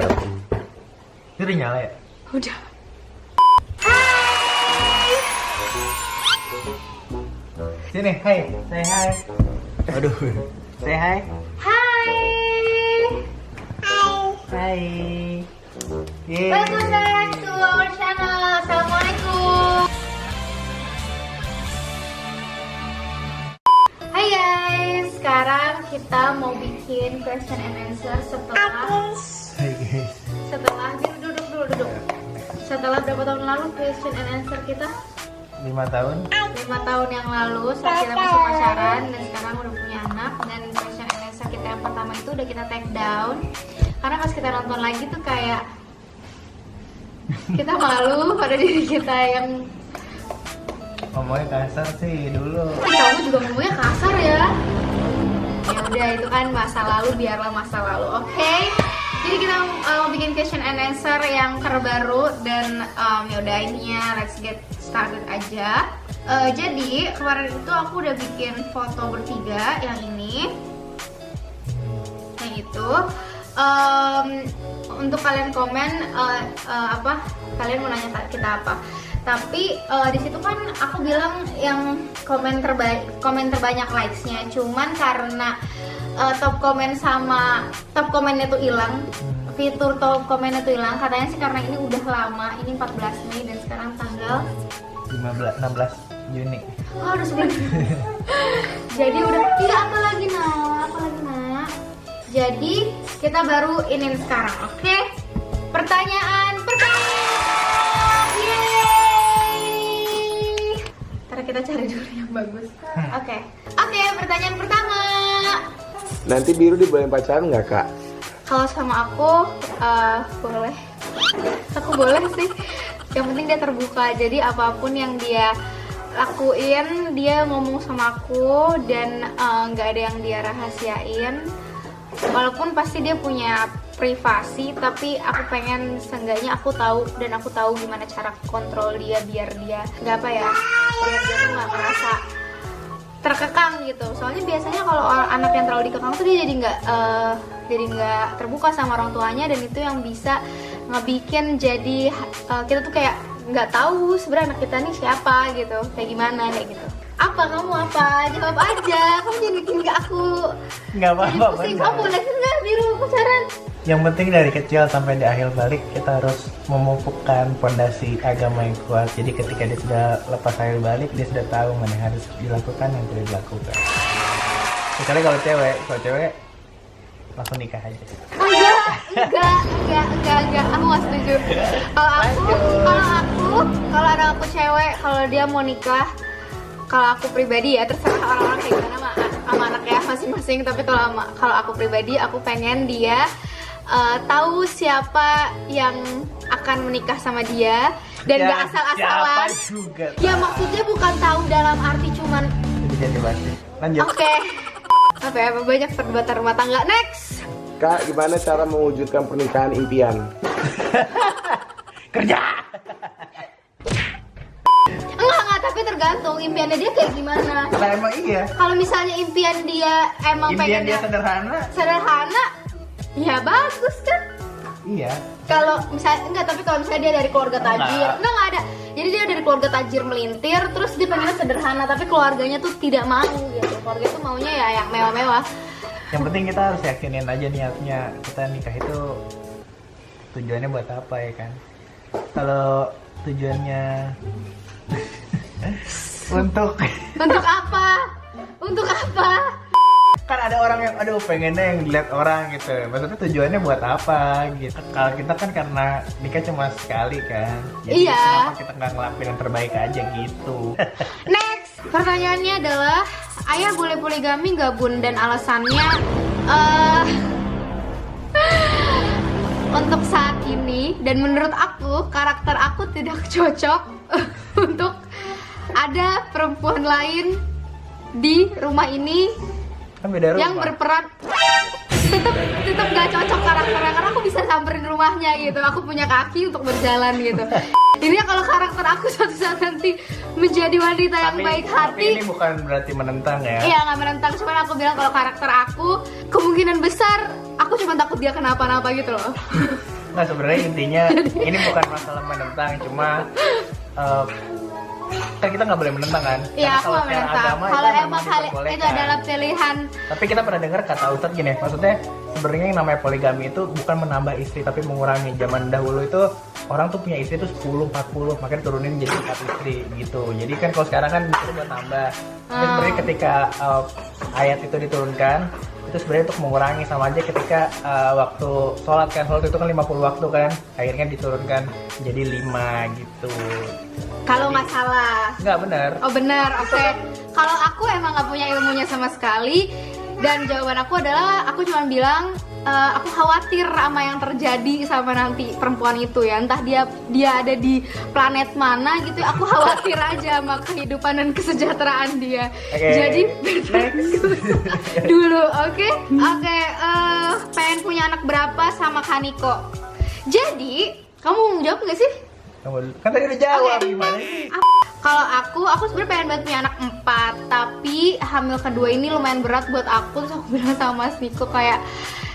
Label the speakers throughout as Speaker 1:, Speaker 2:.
Speaker 1: dalam.
Speaker 2: Itu udah nyala ya?
Speaker 3: Udah.
Speaker 2: Sini, hai, say hi. Aduh, say hi.
Speaker 3: Hai.
Speaker 2: Hai. Yeay.
Speaker 3: Welcome back to our channel. Assalamualaikum. Hai guys, sekarang kita mau bikin question and answer setelah
Speaker 2: Hai guys.
Speaker 3: duduk. Setelah berapa tahun lalu question and answer kita?
Speaker 2: 5 tahun.
Speaker 3: 5 tahun yang lalu saat kita masih pacaran dan sekarang udah punya anak. Dan question and answer kita yang pertama itu udah kita take down karena pas kita nonton lagi tuh kayak kita malu pada diri kita yang
Speaker 2: Ngomongnya kasar sih dulu.
Speaker 3: kamu juga ngomongnya kasar ya. Ya udah, itu kan masa lalu, biarlah masa lalu. Oke. Jadi kita mau bikin question and answer yang terbaru dan ya udah intinya let's get started aja. Jadi kemarin itu aku udah bikin foto bertiga yang ini, yang itu. Untuk kalian komen apa kalian mau nanya kita apa. Tapi di situ kan aku bilang yang komen terbanyak likes-nya. Cuman karena top komen sama top komennya tuh hilang, fitur top komennya tuh hilang. Katanya sih karena ini udah lama, ini 14 Mei dan sekarang tanggal
Speaker 2: 16 Juni.
Speaker 3: Oh, udah sebulan. Jadi udah, iya apa lagi nak? Jadi kita baru inin sekarang, oke? Pertanyaan pertama. Yeay. Ntar kita cari dulu yang bagus. Oke, pertanyaan pertama.
Speaker 1: Nanti Biru dibolehin pacaran nggak kak?
Speaker 3: Kalau sama aku boleh. Aku boleh sih. Yang penting dia terbuka. Jadi apapun yang dia lakuin, dia ngomong sama aku dan nggak ada yang dia rahasiain. Walaupun pasti dia punya privasi, tapi aku pengen seenggaknya aku tahu dan aku tahu gimana cara kontrol dia biar dia nggak apa ya, biar dia tuh nggak merasa terkekang gitu. Soalnya biasanya kalau anak yang terlalu dikekang tuh dia jadi nggak terbuka sama orang tuanya, dan itu yang bisa ngebikin jadi kita tuh kayak nggak tahu sebenarnya anak kita nih siapa gitu, kayak gimana kayak gitu. Apa kamu apa? Jawab aja. Kamu jangan bikin ke aku.
Speaker 2: Nggak apa-apa.
Speaker 3: Pusing kamu lagi nggak Biru pacaran.
Speaker 2: Yang penting dari kecil sampai di akhir balik kita harus memupukkan fondasi agama yang kuat. Jadi ketika dia sudah lepas akhir balik, dia sudah tahu mana yang harus dilakukan, yang tidak dilakukan. Kecuali kalau cewek langsung nikah aja.
Speaker 3: Enggak, aku nggak setuju. Kalau aku cewek, kalau dia mau nikah, kalau aku pribadi ya terserah orang-orang kayak gimana sama anaknya masing-masing. Tapi kalau aku pribadi, aku pengen dia tahu siapa yang akan menikah sama dia dan gak asal-asalan. Ya maksudnya bukan tahu dalam arti cuman.
Speaker 2: Jadi pasti. Lanjut.
Speaker 3: Oke. Apa banyak perdebatan rumah tangga. Next.
Speaker 1: Kak, gimana cara mewujudkan pernikahan impian?
Speaker 2: Kerja.
Speaker 3: Enggak, tapi tergantung impiannya dia kayak gimana.
Speaker 2: Nah, emang iya.
Speaker 3: Kalau misalnya impian dia emang
Speaker 2: Impian dia
Speaker 3: pengennya
Speaker 2: sederhana.
Speaker 3: ya bagus kan.
Speaker 2: Iya.
Speaker 3: Kalau misalnya tapi kalau misalnya dia dari keluarga tajir, enggak ada. Jadi dia dari keluarga tajir melintir, terus dia pengennya sederhana, tapi keluarganya tuh tidak mau gitu. Keluarga tuh maunya ya yang mewah-mewah.
Speaker 2: Yang penting kita harus yakinin aja niatnya. Kita nikah itu tujuannya buat apa ya kan? Kalau tujuannya untuk
Speaker 3: apa? Untuk apa?
Speaker 2: Kan ada orang yang pengennya yang dilihat orang gitu. Maksudnya tujuannya buat apa gitu. Kalau kita kan karena nikah cuma sekali kan. Jadi
Speaker 3: Iya.
Speaker 2: kenapa kita nggak ngelakuin yang terbaik aja gitu.
Speaker 3: Next, pertanyaannya adalah ayah boleh poligami nggak Bun? Dan alasannya untuk saat ini dan menurut aku karakter aku tidak cocok untuk ada perempuan lain di rumah ini
Speaker 2: Kan beda rumah.
Speaker 3: yang berperan. tetap gak cocok karakternya karena aku bisa samperin rumahnya gitu. Aku punya kaki untuk berjalan gitu. Ini kalau karakter aku suatu saat nanti menjadi wanita yang baik hati.
Speaker 2: Tapi ini bukan berarti menentang ya.
Speaker 3: Iya, nggak menentang, cuman aku bilang kalau karakter aku kemungkinan besar aku cuma takut dia kenapa-napa gitu loh.
Speaker 2: Nah sebenarnya intinya ini bukan masalah menentang, cuma kan kita nggak boleh menentang kan?
Speaker 3: Iya, aku nggak menentang. Kalau emang hal itu adalah pilihan.
Speaker 2: Tapi kita pernah dengar kata Ustadz gini, maksudnya sebenarnya yang namanya poligami itu bukan menambah istri tapi mengurangi. Zaman dahulu itu orang tuh punya istri tuh 10, 40, makanya turunin jadi 4 istri gitu. Jadi kan kalau sekarang kan itu buat nambah. Tapi sebenarnya ketika ayat itu diturunkan, itu sebenarnya untuk mengurangi, sama aja ketika waktu sholat itu kan 50 waktu kan, akhirnya diturunkan jadi 5 gitu.
Speaker 3: Kalau nggak salah.
Speaker 2: Nggak benar.
Speaker 3: Oh benar, oke. Kalau aku emang nggak punya ilmunya sama sekali, dan jawaban aku adalah aku cuma bilang aku khawatir sama yang terjadi sama nanti perempuan itu ya, entah dia ada di planet mana gitu. Aku khawatir aja sama kehidupan dan kesejahteraan dia. Jadi dulu, oke. Pengen punya anak berapa sama Kaniko? Jadi kamu mau jawab nggak sih?
Speaker 2: Kan tadi udah jawab. Gimana sih?
Speaker 3: Kalau aku sebenarnya pengen banget punya anak 4, tapi hamil kedua ini lumayan berat buat aku. Terus aku bilang sama Mas Niko kayak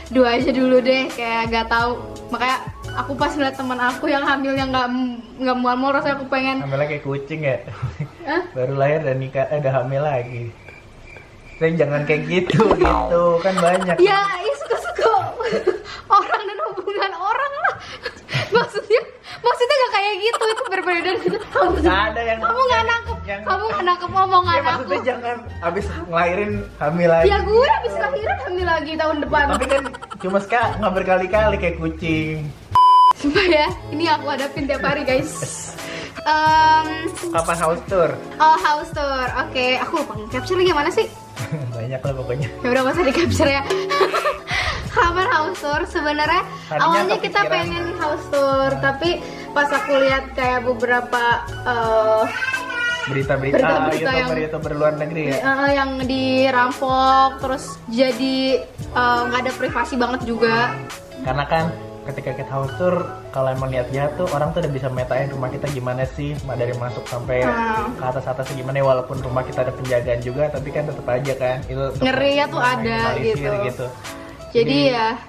Speaker 3: 2 aja dulu deh, kayak gak tahu. Makanya aku pas ngeliat teman aku yang hamil yang nggak mual-mual, rasanya aku pengen
Speaker 2: hamilnya kayak kucing ya. Baru lahir dan nikah udah hamil lagi. Dan jangan kayak gitu kan banyak.
Speaker 3: Ya, suka-suka orang dan hubungan orang lah. Maksudnya gak kayak gitu, itu berbeda gitu. Kamu nggak nangkep omongan
Speaker 2: ya,
Speaker 3: aku.
Speaker 2: Maksudnya jangan abis ngelahirin hamil lagi.
Speaker 3: Ya gue abis lahiran hamil lagi tahun depan.
Speaker 2: Tapi kan cuma nggak berkali-kali kayak kucing.
Speaker 3: Sumpah ya, ini aku hadapin tiap hari guys.
Speaker 2: Kapan house tour?
Speaker 3: Oh, house tour, oke. Aku lupa nge-capture lagi mana sih?
Speaker 2: Banyak lah pokoknya.
Speaker 3: Ya udah, masa di-capture ya. Kapan house tour? Sebenarnya awalnya kita pengen house tour, tapi pas aku lihat kayak beberapa
Speaker 2: berita-berita YouTuber luar negeri ya,
Speaker 3: yang dirampok, terus jadi nggak ada privasi banget juga.
Speaker 2: Karena kan ketika kita house tour, kalau emang lihat tuh orang tuh udah bisa metain rumah kita gimana sih, dari masuk sampai ke atas gimana ya, walaupun rumah kita ada penjagaan juga, tapi kan tetap aja kan itu
Speaker 3: ngeri ya tuh ada gitu. Jadi ya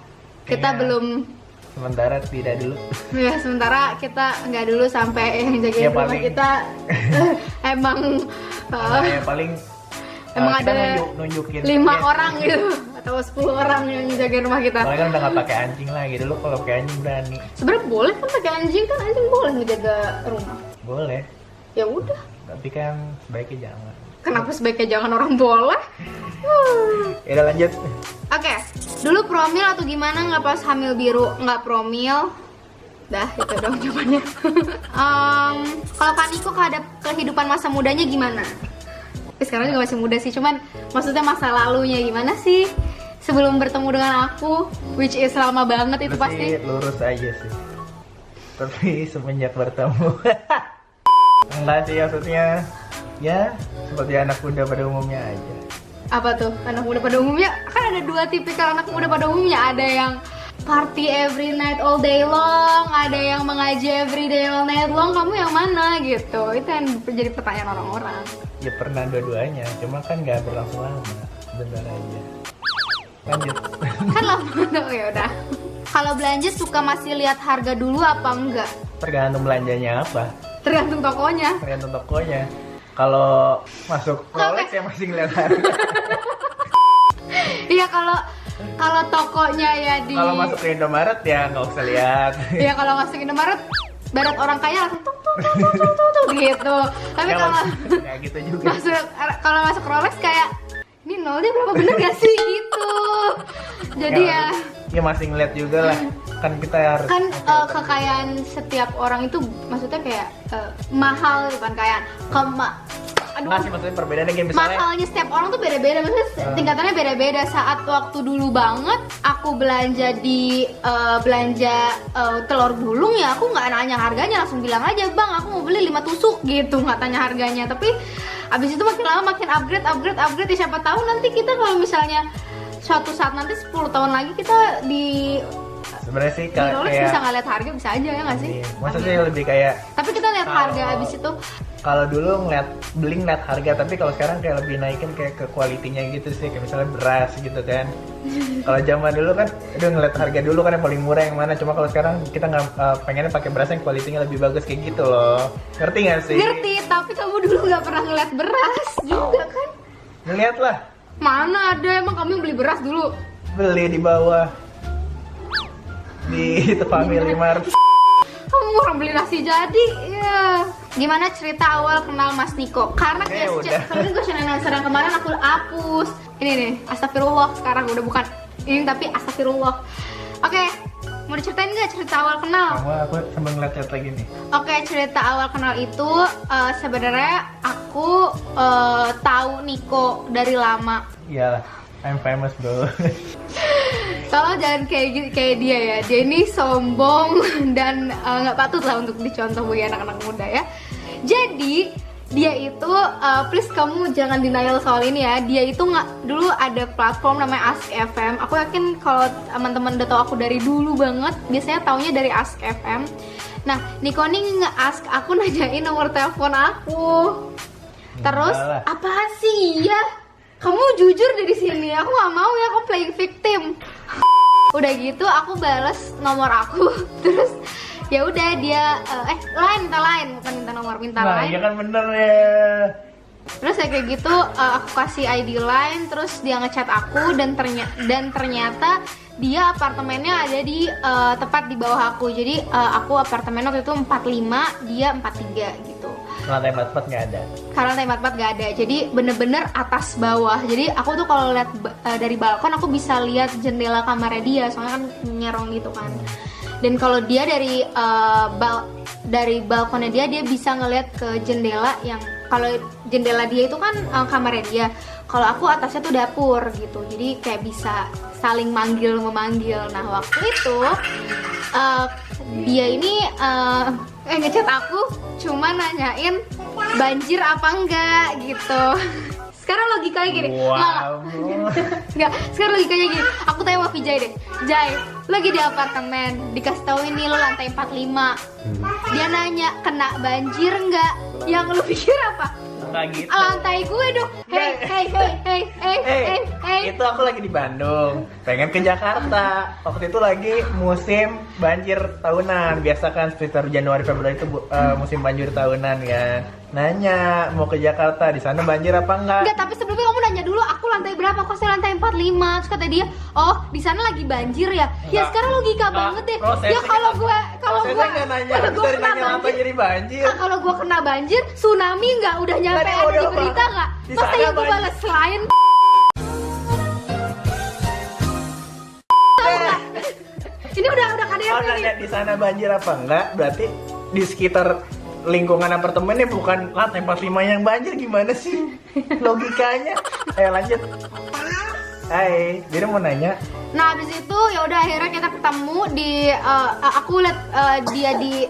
Speaker 3: kita belum,
Speaker 2: sementara tidak dulu.
Speaker 3: Ya sementara kita nggak dulu sampai yang jagain rumah paling, kita emang
Speaker 2: ya paling
Speaker 3: emang ada
Speaker 2: nunjukin
Speaker 3: 5 orang gitu atau 10 orang yang jagain rumah kita.
Speaker 2: Soalnya kan udah nggak pakai anjing lagi, dulu kalau pakai anjing berani.
Speaker 3: Sebenarnya boleh kan pakai anjing, kan anjing boleh ngejaga rumah.
Speaker 2: Boleh.
Speaker 3: Ya udah.
Speaker 2: Tapi kan sebaiknya jangan.
Speaker 3: Kenapa sebaiknya jangan, orang boleh?
Speaker 2: Ya udah lanjut.
Speaker 3: Oke, dulu promil atau gimana nggak pas hamil biru? Nggak promil. Dah, itu dong jawabannya. Kalau Kaniko kehidupan masa mudanya gimana? Sekarang juga masih muda sih, cuman maksudnya masa lalunya gimana sih? Sebelum bertemu dengan aku, which is lama banget itu pasti.
Speaker 2: Lurus aja sih. Tapi semenjak bertemu enggak sih, maksudnya ya seperti anak muda pada umumnya aja.
Speaker 3: Apa tuh anak muda pada umumnya? Kan ada 2 tipikal anak muda pada umumnya. Ada yang party every night all day long, ada yang mengaji every day all night long. Kamu yang mana gitu? Itu yang jadi pertanyaan orang-orang.
Speaker 2: Ya pernah dua-duanya, cuma kan nggak berlangsung lama, bentar aja. Lanjut.
Speaker 3: Kan lama tuh, ya udah. Kalau belanja suka masih lihat harga dulu apa enggak?
Speaker 2: Tergantung belanjanya apa.
Speaker 3: Tergantung tokonya.
Speaker 2: Kalau masuk Rolex ya masih ngeliat harga.
Speaker 3: Iya, kalau tokonya ya di.
Speaker 2: Kalau masuk ke Indomaret ya nggak usah lihat.
Speaker 3: Iya, kalau masuk Indomaret, barat orang kaya langsung tuh gitu. Tapi kalau
Speaker 2: kayak gitu juga.
Speaker 3: Kalau masuk Rolex kayak ini nolnya berapa, bener gak sih gitu. Jadi
Speaker 2: ya masih ngeliat juga lah. Kan kita harus
Speaker 3: kekayaan setiap orang itu maksudnya kayak mahal, bukan kayak
Speaker 2: nggak sih, maksudnya perbedaannya kayak misalnya
Speaker 3: mahalnya setiap orang tuh beda-beda, maksudnya tingkatannya beda-beda. Saat waktu dulu banget aku belanja di telur gulung ya, aku nggak nanya harganya, langsung bilang aja, bang aku mau beli 5 tusuk gitu, nggak tanya harganya. Tapi abis itu makin lama makin upgrade ya, siapa tahu nanti kita kalau misalnya suatu saat nanti 10 tahun lagi kita di
Speaker 2: Sebenarnya sih
Speaker 3: Rolex
Speaker 2: kayak
Speaker 3: bisa ngeliat harga bisa aja ya nggak sih?
Speaker 2: iya, maksudnya lebih kayak
Speaker 3: Tapi kita lihat harga abis itu.
Speaker 2: kalau dulu ngeliat harga, tapi kalau sekarang kayak lebih naikin kayak ke kualitinya gitu sih, kayak misalnya beras gitu kan. Kalau zaman dulu kan udah ngeliat harga dulu kan yang paling murah yang mana, cuma kalau sekarang kita nggak pengennya pakai beras yang kualitinya lebih bagus kayak gitu loh. Ngerti nggak sih?
Speaker 3: Ngerti, tapi kamu dulu nggak pernah ngeliat beras juga kan?
Speaker 2: Ngeliat lah,
Speaker 3: Mana ada, emang kamu yang beli beras dulu?
Speaker 2: beli di bawah di Family Mart.
Speaker 3: Kamu orang beli nasi jadi, ya. Gimana cerita awal kenal Mas Niko? Karena question and answer yang kemarin aku hapus. Ini nih, astagfirullah sekarang udah bukan ini tapi astagfirullah. Oke, mau diceritain nggak cerita awal kenal?
Speaker 2: Aku sambil ngeliat lagi nih.
Speaker 3: Oke, cerita awal kenal itu sebenarnya aku tahu Niko dari lama.
Speaker 2: Iyalah, I'm famous bro.
Speaker 3: Kalau jangan kayak dia ya, dia ini sombong dan nggak patut lah untuk dicontoh bagi anak-anak muda ya. Jadi dia itu, please kamu jangan denial soal ini ya. Dia itu nggak, dulu ada platform namanya Ask FM. Aku yakin kalau teman-teman udah tahu aku dari dulu banget, biasanya taunya dari Ask FM. Nah, Niko nih nge-ask aku nanyain nomor telepon aku. Terus apaan sih ya? Kamu jujur dari sini, aku nggak mau ya, aku playing victim. Udah gitu aku balas nomor aku, terus ya udah dia minta lain, bukan minta nomor, minta lain.
Speaker 2: Iya kan bener ya.
Speaker 3: Terus kayak gitu aku kasih ID line, terus dia ngechat aku dan ternyata dia apartemennya ada di tepat di bawah aku. Jadi aku apartemen waktu itu 45, dia 43 gitu.
Speaker 2: Lantai 44 nggak ada.
Speaker 3: Karena lantai 44 nggak ada, jadi bener-bener atas bawah. Jadi aku tuh kalau lihat dari balkon aku bisa lihat jendela kamarnya dia, soalnya kan nyerong gitu kan. Dan kalau dia dari balkonnya dia bisa ngelihat ke jendela yang, kalau jendela dia itu kan kamarnya dia. Kalau aku atasnya tuh dapur gitu, jadi kayak bisa saling memanggil. Nah waktu itu dia ini ngechat aku cuma nanyain banjir apa enggak gitu. Sekarang logikanya gini, nggak, sekarang logikanya gini, aku tanya sama Vijay deh, Jay, lagi di apartemen, dikasih tahu ini lo lantai 45, dia nanya kena banjir nggak, yang lo pikir apa?
Speaker 2: Gitu.
Speaker 3: Lantai gue dong. Hey.
Speaker 2: Itu aku lagi di Bandung, pengen ke Jakarta. Waktu itu lagi musim banjir tahunan. Biasa kan sekitar Januari Februari itu musim banjir tahunan kan. Nanya mau ke Jakarta, di sana banjir apa enggak?
Speaker 3: Enggak, tapi sebelumnya kamu nanya dulu aku lantai berapa, kok saya lantai 45. Terus kata dia, "Oh, di sana lagi banjir ya." Enggak. Ya sekarang logika banget deh. Ya kalau gue
Speaker 2: nggak nanya, kena banjir, banjir.
Speaker 3: Kalau gue kena banjir, tsunami nggak udah nyampe ada di berita nggak? Masa yang gue balas lain? Ini udah KDRT nih.
Speaker 2: Di sana banjir apa enggak? Berarti di sekitar lingkungan apartemennya bukan lantai 45 yang banjir, gimana sih logikanya? Ayo lanjut. Hai, dia mau nanya.
Speaker 3: Nah abis itu ya udah akhirnya kita ketemu di aku liat dia di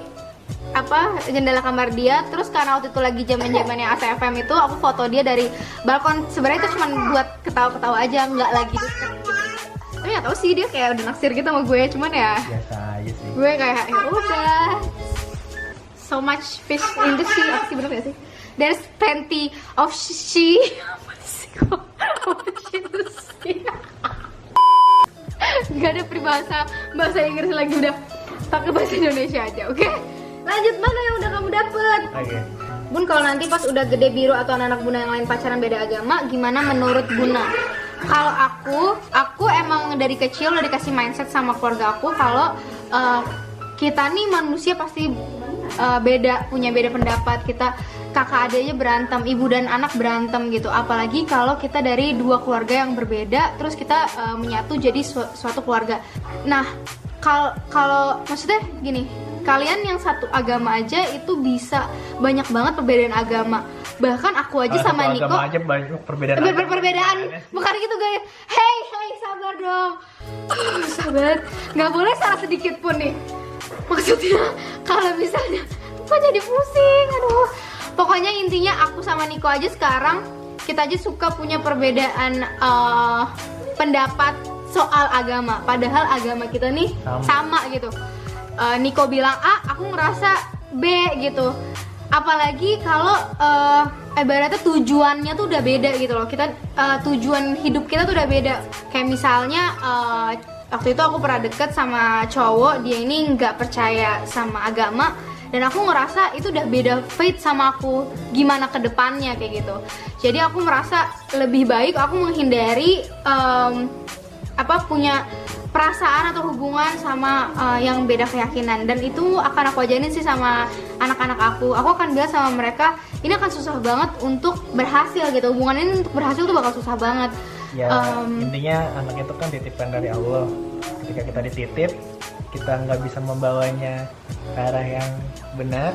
Speaker 3: jendela kamar dia. Terus karena waktu itu lagi zamannya ACFM itu, aku foto dia dari balkon. Sebenarnya itu cuma buat ketawa-ketawa aja, nggak lagi deket gitu. Tapi nggak tahu sih dia kayak udah naksir gitu sama gue, cuman ya
Speaker 2: biasa aja sih.
Speaker 3: gue kayak ya udah, so much fish in the sea. Apa sih, bener gak sih? There's plenty of sea. Apa sih kok? In the sea. Gak ada peribahasa bahasa Inggris lagi, udah pakai bahasa Indonesia aja, oke? Lanjut, mana yang udah kamu dapet?
Speaker 2: Oke.
Speaker 3: Bun, kalau nanti pas udah gede biru atau anak-anak Bunda yang lain pacaran beda agama, gimana menurut Bunda? Kalau aku emang dari kecil udah dikasih mindset sama keluarga aku kalau kita nih manusia pasti punya beda pendapat. Kita kakak adiknya berantem, ibu dan anak berantem gitu. Apalagi kalau kita dari dua keluarga yang berbeda, terus kita menyatu jadi suatu keluarga. Nah, kalau maksudnya gini, kalian yang satu agama aja itu bisa banyak banget perbedaan agama. Bahkan aku aja sama Niko
Speaker 2: aja banyak perbedaan.
Speaker 3: Bukan gitu guys. Hey, sabar dong. Sabar. Nggak boleh salah sedikit pun nih. Maksudnya kalau misalnya kok jadi pusing, aduh. Pokoknya intinya aku sama Niko aja sekarang kita aja suka punya perbedaan pendapat soal agama, padahal agama kita nih sama gitu. Niko bilang A, aku ngerasa B gitu. Apalagi kalau ibaratnya tujuannya tuh udah beda gitu loh. Kita tujuan hidup kita tuh udah beda. Kayak misalnya waktu itu aku pernah deket sama cowok, dia ini nggak percaya sama agama, dan aku ngerasa itu udah beda faith sama aku, gimana ke depannya kayak gitu. Jadi aku merasa lebih baik aku menghindari punya perasaan atau hubungan sama yang beda keyakinan. Dan itu akan aku ajarin sih sama anak-anak aku. Aku akan bilang sama mereka, ini akan susah banget untuk berhasil gitu. Hubungan ini untuk berhasil tuh bakal susah banget.
Speaker 2: Ya intinya anak itu kan titipan dari Allah. Ketika kita dititip, kita nggak bisa membawanya ke arah yang benar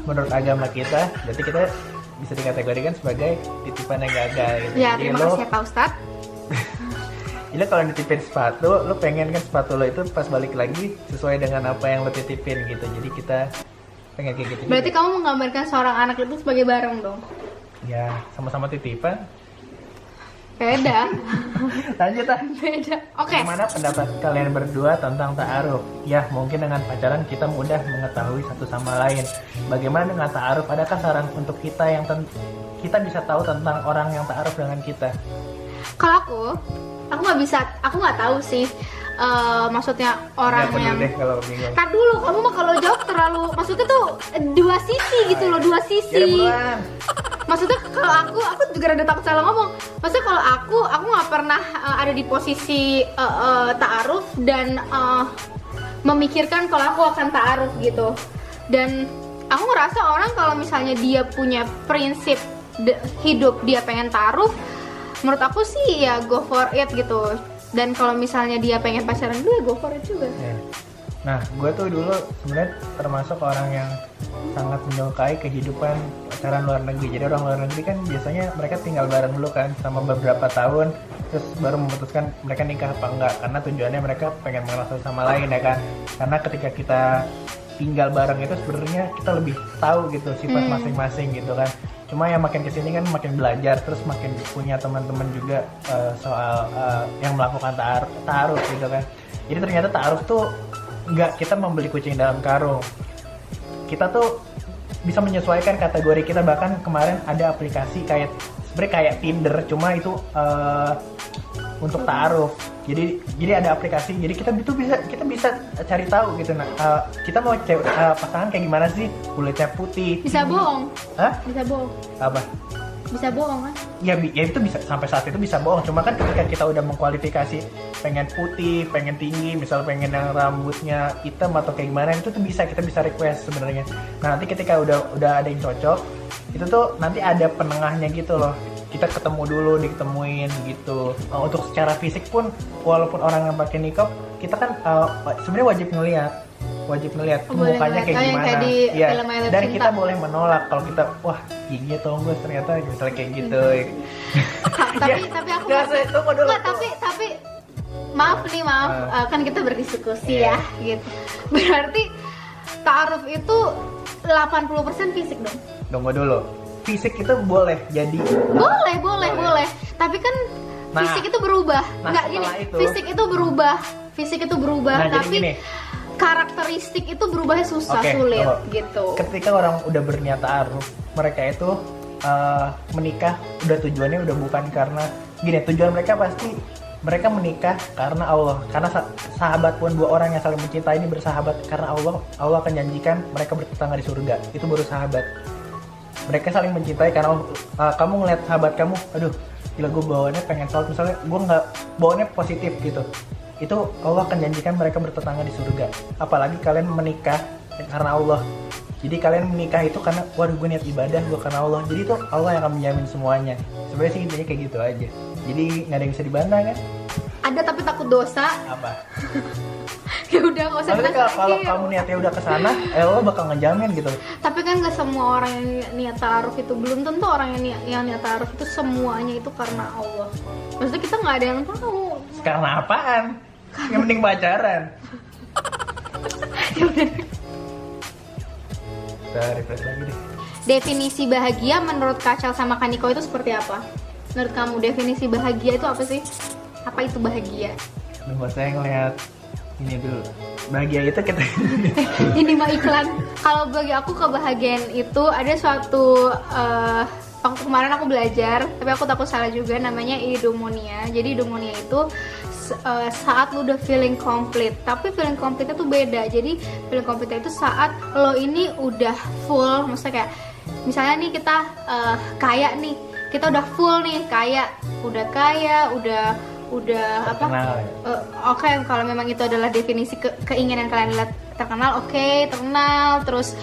Speaker 2: menurut agama kita, berarti kita bisa dikategorikan sebagai titipan yang gagal gitu.
Speaker 3: Ya, terima kasih ya Pak Ustadz.
Speaker 2: Jadi kalau nitipin sepatu, lo pengen kan sepatu lo itu pas balik lagi sesuai dengan apa yang lo titipin gitu. Jadi kita pengen kayak gitu.
Speaker 3: Berarti
Speaker 2: juga.
Speaker 3: kamu menggambarkan seorang anak itu sebagai barang dong?
Speaker 2: Ya, sama-sama titipan.
Speaker 3: Beda.
Speaker 2: Lanjut ah.
Speaker 3: Beda. Oke.
Speaker 2: Gimana pendapat kalian berdua tentang ta'aruf? Ya, mungkin dengan pacaran kita mudah mengetahui satu sama lain. Bagaimana dengan ta'aruf? Adakah saran untuk kita yang kita bisa tahu tentang orang yang ta'aruf dengan kita?
Speaker 3: Kalau aku nggak tahu sih. Maksudnya orang yang
Speaker 2: deh kalau bingung.
Speaker 3: Tar dulu, kamu mah kalau jawab terlalu, maksudnya tuh dua sisi gitu loh, dua sisi. Maksudnya kalau aku juga rada takut salah ngomong. Maksudnya kalau aku nggak pernah ada di posisi ta'aruf dan memikirkan kalau aku akan ta'aruf gitu. Dan aku ngerasa orang kalau misalnya dia punya prinsip hidup, dia pengen ta'aruf, menurut aku sih ya go for it gitu. Dan kalau misalnya dia pengen pacaran dulu ya go for it juga.
Speaker 2: Ya. Nah, gue tuh dulu sebenarnya termasuk orang yang sangat menyukai kehidupan pacaran luar negeri. Jadi orang luar negeri kan biasanya mereka tinggal bareng dulu kan sama beberapa tahun, terus baru memutuskan mereka nikah apa enggak, karena tujuannya mereka pengen mengenal satu sama lain ya kan. Karena ketika kita tinggal bareng itu sebenarnya kita lebih tahu gitu sifat masing-masing gitu kan. Cuma yang makin kesini kan makin belajar, terus makin punya teman-teman juga soal yang melakukan ta'aruf gitu kan. Jadi ternyata ta'aruf tuh nggak kita membeli kucing dalam karung. Kita tuh bisa menyesuaikan kategori kita. Bahkan kemarin ada aplikasi sebenarnya kayak Tinder, cuma itu untuk ta'aruf. Jadi ada aplikasi, jadi kita bisa cari tahu gitu. Nah, kita mau pasangan kayak gimana sih? Kulitnya putih.
Speaker 3: Bisa bohong.
Speaker 2: Hah?
Speaker 3: Bisa bohong.
Speaker 2: Apa?
Speaker 3: Bisa bohong kan?
Speaker 2: Ya itu bisa, sampai saat itu bisa bohong. Cuma kan ketika kita udah mengkualifikasi pengen putih, pengen tinggi, misal pengen yang rambutnya hitam atau kayak gimana, itu tuh kita bisa request sebenarnya. Nah, nanti ketika udah ada yang cocok, itu tuh nanti ada penengahnya gitu loh. Kita ketemu dulu, diketemuin gitu. Untuk secara fisik pun, walaupun orang yang pakai niqab, kita kan sebenarnya wajib ngelihat tuh mukanya kayak gimana. Iya. Dan kita boleh menolak kalau kita, wah gini tau gue ternyata misalnya kayak gitu.
Speaker 3: Tapi aku tapi maaf kan kita berdiskusi ya gitu. Berarti ta'aruf itu 80% fisik dong.
Speaker 2: Tunggu dulu. Fisik itu boleh jadi.
Speaker 3: Boleh. Tapi kan fisik itu berubah. Enggak gini. Fisik itu berubah.
Speaker 2: Nah,
Speaker 3: tapi karakteristik itu berubahnya sulit gitu.
Speaker 2: Ketika orang udah berniat ta'aruf, mereka itu menikah udah tujuannya udah bukan karena gini, tujuan mereka pasti mereka menikah karena Allah. Karena sahabat pun, dua orang yang saling mencintai ini bersahabat karena Allah akan janjikan mereka bertetangga di surga. Itu baru sahabat. Mereka saling mencintai karena kamu ngeliat sahabat kamu, aduh gila gue bawaannya pengen sholat, misalnya gue nggak bawaannya positif gitu, itu Allah akan janjikan mereka bertetangga di surga. Apalagi kalian menikah karena Allah, jadi kalian menikah itu karena waduh gue niat ibadah gue karena Allah, jadi itu Allah yang akan menjamin semuanya. Sebenarnya sih intinya kayak gitu aja, jadi nggak ada yang bisa dibantah kan.
Speaker 3: Ada tapi takut dosa.
Speaker 2: Apa?
Speaker 3: Ya udah nggak usah.
Speaker 2: Maksudnya kalau kamu niatnya udah kesana, Allah bakal ngejamin gitu.
Speaker 3: Tapi kan nggak semua orang yang niat ta'aruf itu, belum tentu orang yang niat ta'aruf itu semuanya itu karena Allah. Maksudnya kita nggak ada yang tahu.
Speaker 2: Karena apaan? Yang penting pacaran. Kita refresh lagi deh.
Speaker 3: Definisi bahagia menurut Kacel sama Kaniko itu seperti apa? Menurut kamu definisi bahagia itu apa sih? apa itu bahagia.
Speaker 2: Nunggu saya ngeliat ini dulu. Bahagia itu kita
Speaker 3: Ini mah iklan. Kalau bagi aku kebahagiaan itu ada suatu waktu kemarin aku belajar, tapi aku takut salah juga, namanya eudaimonia. Jadi eudaimonia itu saat lu udah feeling complete. Tapi feeling complete itu beda. Jadi feeling complete itu saat lo ini udah full, maksudnya kayak misalnya nih kita kaya nih, kita udah full nih, kaya, udah
Speaker 2: terkenal, ya?
Speaker 3: Oke, kalau memang itu adalah definisi keinginan kalian lihat terkenal, oke, terkenal, terus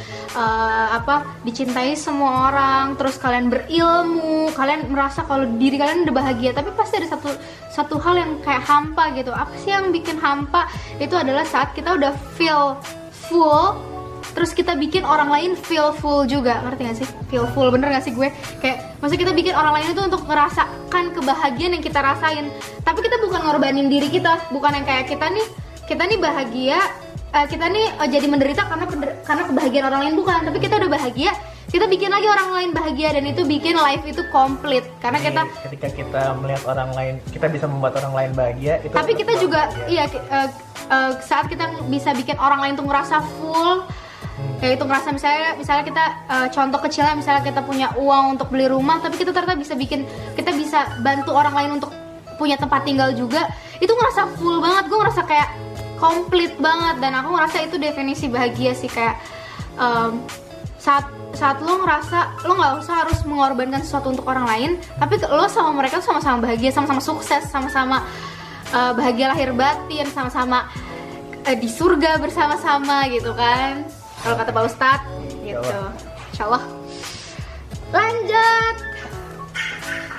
Speaker 3: dicintai semua orang, terus kalian berilmu, kalian merasa kalau diri kalian udah bahagia. Tapi pasti ada satu hal yang kayak hampa gitu. Apa sih yang bikin hampa? Itu adalah saat kita udah feel full, terus kita bikin orang lain feel full juga. Ngerti gak sih? Feel full, bener gak sih gue? Kayak maksudnya kita bikin orang lain itu untuk merasakan kebahagiaan yang kita rasain. Tapi kita bukan ngorbanin diri kita. Bukan yang kayak kita nih bahagia, kita nih jadi menderita karena kebahagiaan orang lain, bukan. Tapi kita udah bahagia, kita bikin lagi orang lain bahagia, dan itu bikin life itu komplit. Karena kita
Speaker 2: ketika kita melihat orang lain, kita bisa membuat orang lain bahagia. Itu
Speaker 3: tapi kita juga saat kita bisa bikin orang lain tuh ngerasa full. Kayak itu ngerasa misalnya kita contoh kecilnya, misalnya kita punya uang untuk beli rumah, tapi kita ternyata kita bisa bantu orang lain untuk punya tempat tinggal juga. Itu ngerasa full banget, gue ngerasa kayak komplit banget. Dan aku ngerasa itu definisi bahagia sih, kayak saat lo ngerasa lo nggak usah harus mengorbankan sesuatu untuk orang lain, tapi lo sama mereka sama-sama bahagia, sama-sama sukses, sama-sama bahagia lahir batin, sama-sama di surga bersama-sama gitu kan, kalau kata Pak Ustadz gitu. Insyaallah. Lanjut.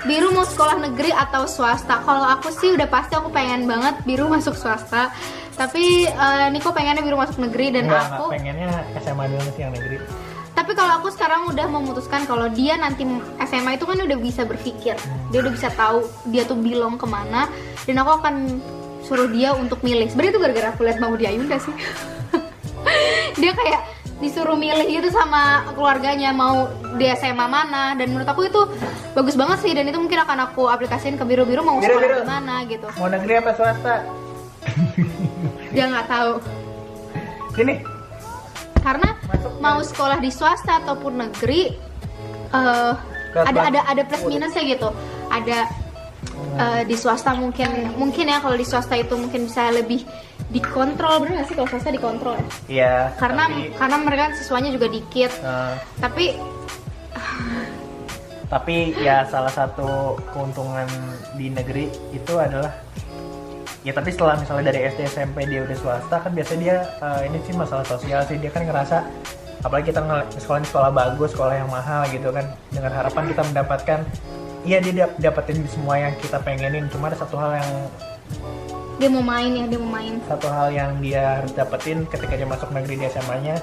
Speaker 3: Biru mau sekolah negeri atau swasta? Kalau aku sih udah pasti aku pengen banget Biru masuk swasta. Tapi Niko pengennya Biru masuk negeri, dan aku
Speaker 2: pengennya SMA dulu sih yang negeri.
Speaker 3: Tapi kalau aku sekarang udah memutuskan kalau dia nanti SMA itu kan udah bisa berpikir, dia udah bisa tahu dia tuh belong kemana, dan aku akan suruh dia untuk milih. Sebenarnya itu gara-gara aku lihat Maudy Ayunda sih. Dia kayak disuruh milih gitu sama keluarganya mau di SMA mana, dan menurut aku itu bagus banget sih, dan itu mungkin akan aku aplikasiin ke Biru mau sekolah di mana gitu.
Speaker 2: Mau negeri apa swasta?
Speaker 3: Dia nggak tahu.
Speaker 2: Sini.
Speaker 3: Karena mau sekolah di swasta ataupun negeri ada plus minusnya gitu. Ada di swasta mungkin ya, kalau di swasta itu mungkin bisa lebih dikontrol, bener nggak sih kalau swasta dikontrol?
Speaker 2: Iya.
Speaker 3: Karena mereka siswanya juga dikit.
Speaker 2: Tapi ya salah satu keuntungan di negeri itu adalah ya, tapi setelah misalnya dari SD SMP dia udah swasta kan biasanya dia ini sih masalah sosial sih, dia kan ngerasa apalagi kita sekolah di sekolah bagus, sekolah yang mahal gitu kan, dengan harapan kita mendapatkan, iya dia dapetin semua yang kita pengenin, cuma ada satu hal yang
Speaker 3: dia mau main.
Speaker 2: Satu hal yang dia harus dapetin ketika dia masuk negeri di SMA-nya,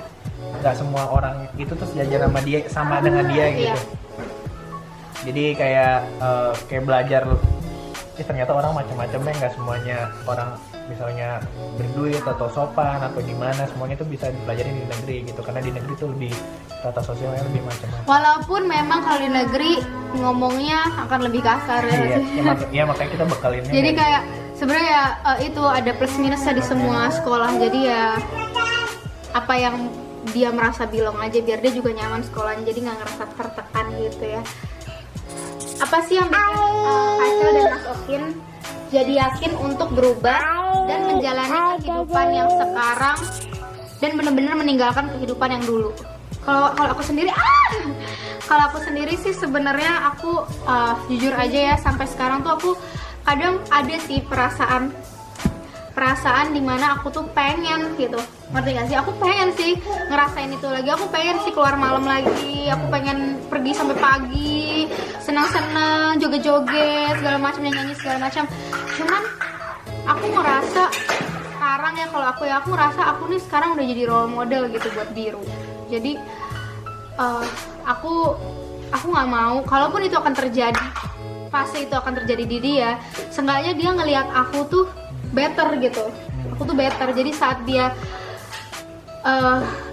Speaker 2: nggak semua orang itu tuh sejajar sama dengan dia gitu.
Speaker 3: Iya.
Speaker 2: Jadi kayak belajar. Ternyata orang macam-macam ya, nggak semuanya orang misalnya berduit atau sopan atau gimana, semuanya itu bisa dipelajari di negeri gitu, karena di negeri itu lebih tata sosialnya lebih macam-macam.
Speaker 3: Walaupun memang kalau di negeri ngomongnya akan lebih kasar ya.
Speaker 2: Iya, makanya kita bekalinnya.
Speaker 3: Jadi kayak sebenarnya itu ada plus minusnya di semua sekolah. Jadi ya apa yang dia merasa belong aja, biar dia juga nyaman sekolahnya, jadi nggak ngerasa tertekan gitu ya. Apa sih yang bikin Faisal dan Mas Okin jadi yakin untuk berubah dan menjalani kehidupan yang sekarang dan benar-benar meninggalkan kehidupan yang dulu? Kalau aku sendiri sih sebenarnya aku jujur aja ya, sampai sekarang tuh aku kadang ada sih perasaan dimana aku tuh pengen gitu, ngerti gak sih? Aku pengen sih ngerasain itu lagi, aku pengen sih keluar malam lagi, aku pengen pergi sampai pagi, senang-senang, joget-joget, segala macam, nyanyi segala macam. Cuman aku ngerasa sekarang ya, kalau aku ngerasa aku nih sekarang udah jadi role model gitu buat Biru. Jadi aku nggak mau, kalaupun itu akan terjadi, fase itu akan terjadi di dia, seenggaknya dia ngelihat aku tuh better gitu. Aku tuh better. Jadi saat dia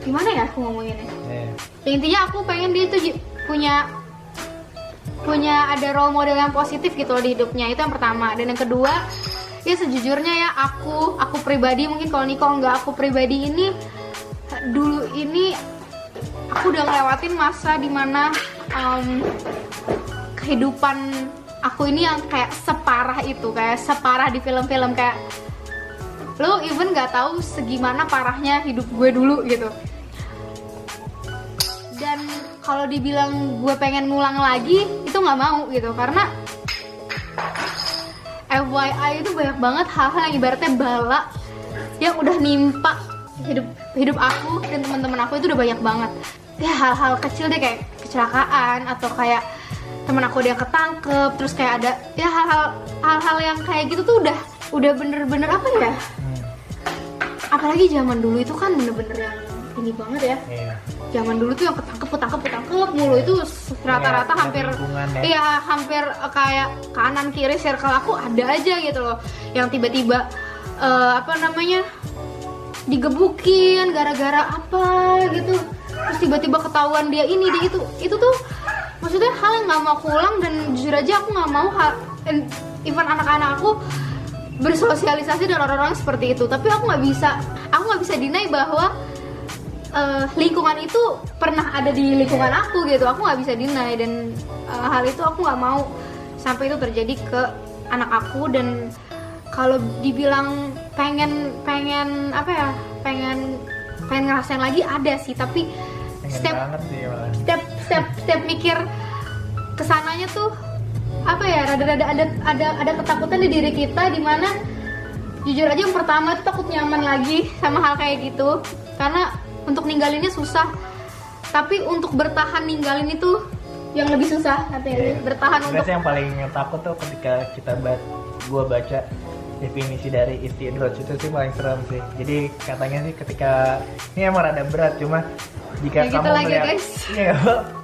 Speaker 3: gimana ya aku ngomonginnya? Intinya aku pengen dia tuh punya ada role model yang positif gitu loh di hidupnya. Itu yang pertama. Dan yang kedua, ya sejujurnya ya aku pribadi, mungkin kalau Niko enggak, aku pribadi ini dulu ini aku udah ngelewatin masa dimana kehidupan aku ini yang kayak separah itu, kayak separah di film-film, kayak lo even nggak tahu segimana parahnya hidup gue dulu gitu. Dan kalau dibilang gue pengen ngulang lagi itu nggak mau gitu, karena FYI itu banyak banget hal-hal yang ibaratnya bala yang udah nimpa hidup aku dan teman-teman aku, itu udah banyak banget ya. Hal-hal kecil deh kayak kecelakaan atau kayak temen aku dia ketangkep, terus kayak ada ya hal-hal yang kayak gitu tuh udah bener-bener apa ya, apalagi zaman dulu itu kan bener-bener yang ini banget ya. Zaman dulu tuh yang ketangkep mulu, itu rata-rata hampir iya hampir kayak kanan kiri circle aku ada aja gitu loh yang tiba-tiba digebukin gara-gara apa gitu, terus tiba-tiba ketahuan dia ini dia itu tuh maksudnya hal yang nggak mau aku ulang. Dan jujur aja aku nggak mau even anak-anak aku bersosialisasi dengan orang-orang seperti itu. Tapi aku nggak bisa deny bahwa lingkungan itu pernah ada di lingkungan aku gitu. Aku nggak bisa deny, dan hal itu aku nggak mau sampai itu terjadi ke anak aku. Dan kalau dibilang pengen ngerasain lagi ada sih, tapi step mikir kesananya tuh apa ya, rada-rada ada ketakutan di diri kita, dimana jujur aja yang pertama itu takut nyaman lagi sama hal kayak gitu, karena untuk ninggalinnya susah, tapi untuk bertahan ninggalin itu yang lebih susah katanya. Bertahan untuk
Speaker 2: yang paling takut tuh ketika gua baca definisi dari istidroj itu sih paling serem sih. Jadi katanya sih ketika ini emang rada berat, cuma jika
Speaker 3: ya
Speaker 2: kamu
Speaker 3: gitu
Speaker 2: melihat
Speaker 3: guys.
Speaker 2: Iya,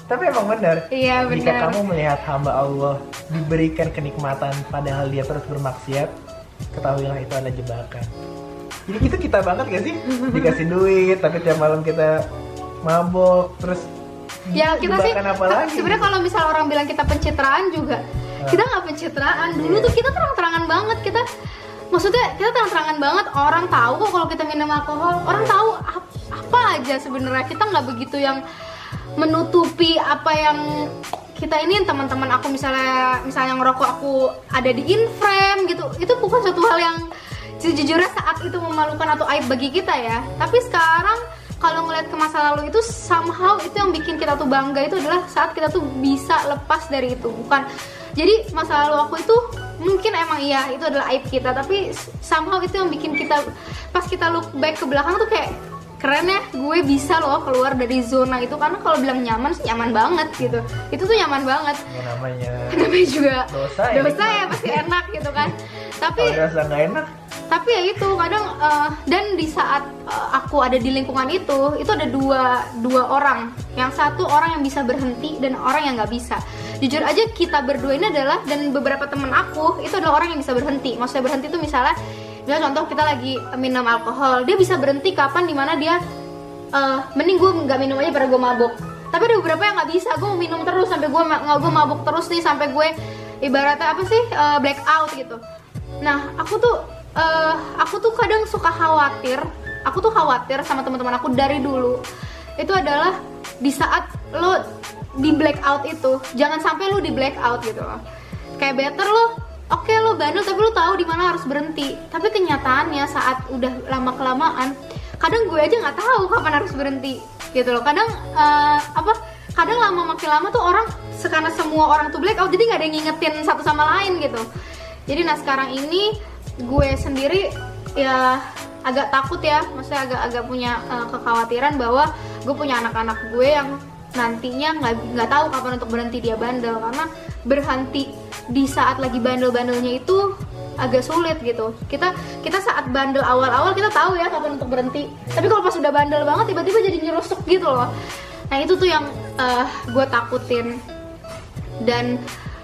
Speaker 2: tapi emang benar.
Speaker 3: Iya, benar.
Speaker 2: Jika kamu melihat hamba Allah diberikan kenikmatan padahal dia terus bermaksiat, ketahuilah itu adalah jebakan. Jadi itu kita banget gak sih? Dikasih duit tapi tiap malam kita mabok, terus
Speaker 3: ya kita sih sebenarnya kalau misal orang bilang kita pencitraan juga, kita nggak pencitraan. Dulu tuh kita terang-terangan banget, kita terang-terangan banget, orang tahu kok kalau kita minum alkohol, orang tahu apa aja sebenarnya. Kita nggak begitu yang menutupi apa yang kita ini. Teman-teman aku misalnya ngerokok, aku ada di in frame gitu, itu bukan suatu hal yang sejujurnya saat itu memalukan atau aib bagi kita ya. Tapi sekarang kalau ngeliat ke masa lalu itu somehow itu yang bikin kita tuh bangga, itu adalah saat kita tuh bisa lepas dari itu. Bukan, jadi masa lalu aku itu mungkin emang iya itu adalah aib kita, tapi somehow itu yang bikin kita pas kita look back ke belakang tuh kayak keren ya, gue bisa loh keluar dari zona itu. Karena kalau bilang nyaman sih nyaman banget gitu, itu tuh nyaman banget ya, namanya juga dosa ya pasti enak gitu kan. Tapi
Speaker 2: kalau dosa nggak enak,
Speaker 3: tapi ya itu kadang dan di saat aku ada di lingkungan itu ada dua orang, yang satu orang yang bisa berhenti dan orang yang nggak bisa. Jujur aja kita berdua ini adalah, dan beberapa temen aku itu adalah orang yang bisa berhenti. Maksudnya berhenti itu misalnya contoh kita lagi minum alkohol, dia bisa berhenti kapan dimana dia mending gue nggak minum aja pada gue mabuk. Tapi ada beberapa yang nggak bisa, gue mau minum terus sampai gue mabuk terus nih, sampai gue ibaratnya blackout gitu. Nah aku tuh kadang suka khawatir, sama teman-teman aku dari dulu. Itu adalah di saat lo di blackout itu, jangan sampai lo di blackout gitu loh. Kayak better lo, oke, lo bandel tapi lo tahu di mana harus berhenti. Tapi kenyataannya saat udah lama kelamaan, kadang gue aja nggak tahu kapan harus berhenti gitu loh. Kadang kadang makin lama tuh orang, karena semua orang tuh blackout, jadi nggak ada yang ngingetin satu sama lain gitu. Jadi sekarang ini gue sendiri ya agak takut ya, maksudnya agak punya kekhawatiran bahwa gue punya anak-anak gue yang nantinya nggak tahu kapan untuk berhenti dia bandel. Karena berhenti di saat lagi bandel-bandelnya itu agak sulit gitu. Kita saat bandel awal-awal kita tahu ya kapan untuk berhenti, tapi kalau pas udah bandel banget tiba-tiba jadi nyerusuk gitu loh. Nah itu tuh yang gue takutin. Dan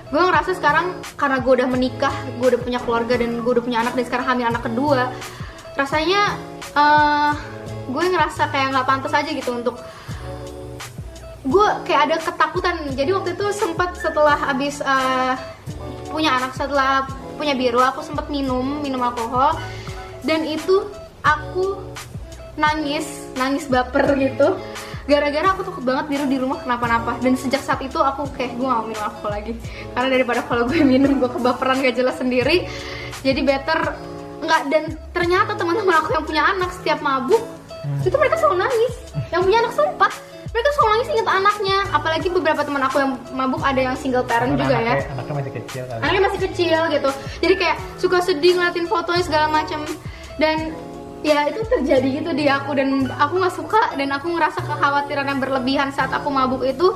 Speaker 3: gue ngerasa sekarang karena gue udah menikah, gue udah punya keluarga, dan gue udah punya anak, dan sekarang hamil anak kedua, rasanya gue ngerasa kayak nggak pantas aja gitu untuk gue, kayak ada ketakutan. Jadi waktu itu sempat setelah habis punya anak, setelah punya Biru, aku sempet minum alkohol, dan itu aku nangis baper gitu. Gara-gara aku takut banget Biru di rumah kenapa-napa. Dan sejak saat itu aku kayak gue gak mau minum alkohol lagi. Karena daripada kalau gue minum gue kebaperan gak jelas sendiri. Jadi better enggak. Dan ternyata teman-teman aku yang punya anak setiap mabuk itu mereka selalu nangis. Yang punya anak sumpah, mereka selalu nangis inget anaknya. Apalagi beberapa teman aku yang mabuk ada yang single parent juga ya.
Speaker 2: Anaknya masih kecil kan.
Speaker 3: Anaknya masih kecil gitu. Jadi kayak suka sedih ngeliatin fotonya segala macam. Dan ya itu terjadi gitu di aku, dan aku nggak suka, dan aku ngerasa kekhawatiran yang berlebihan saat aku mabuk itu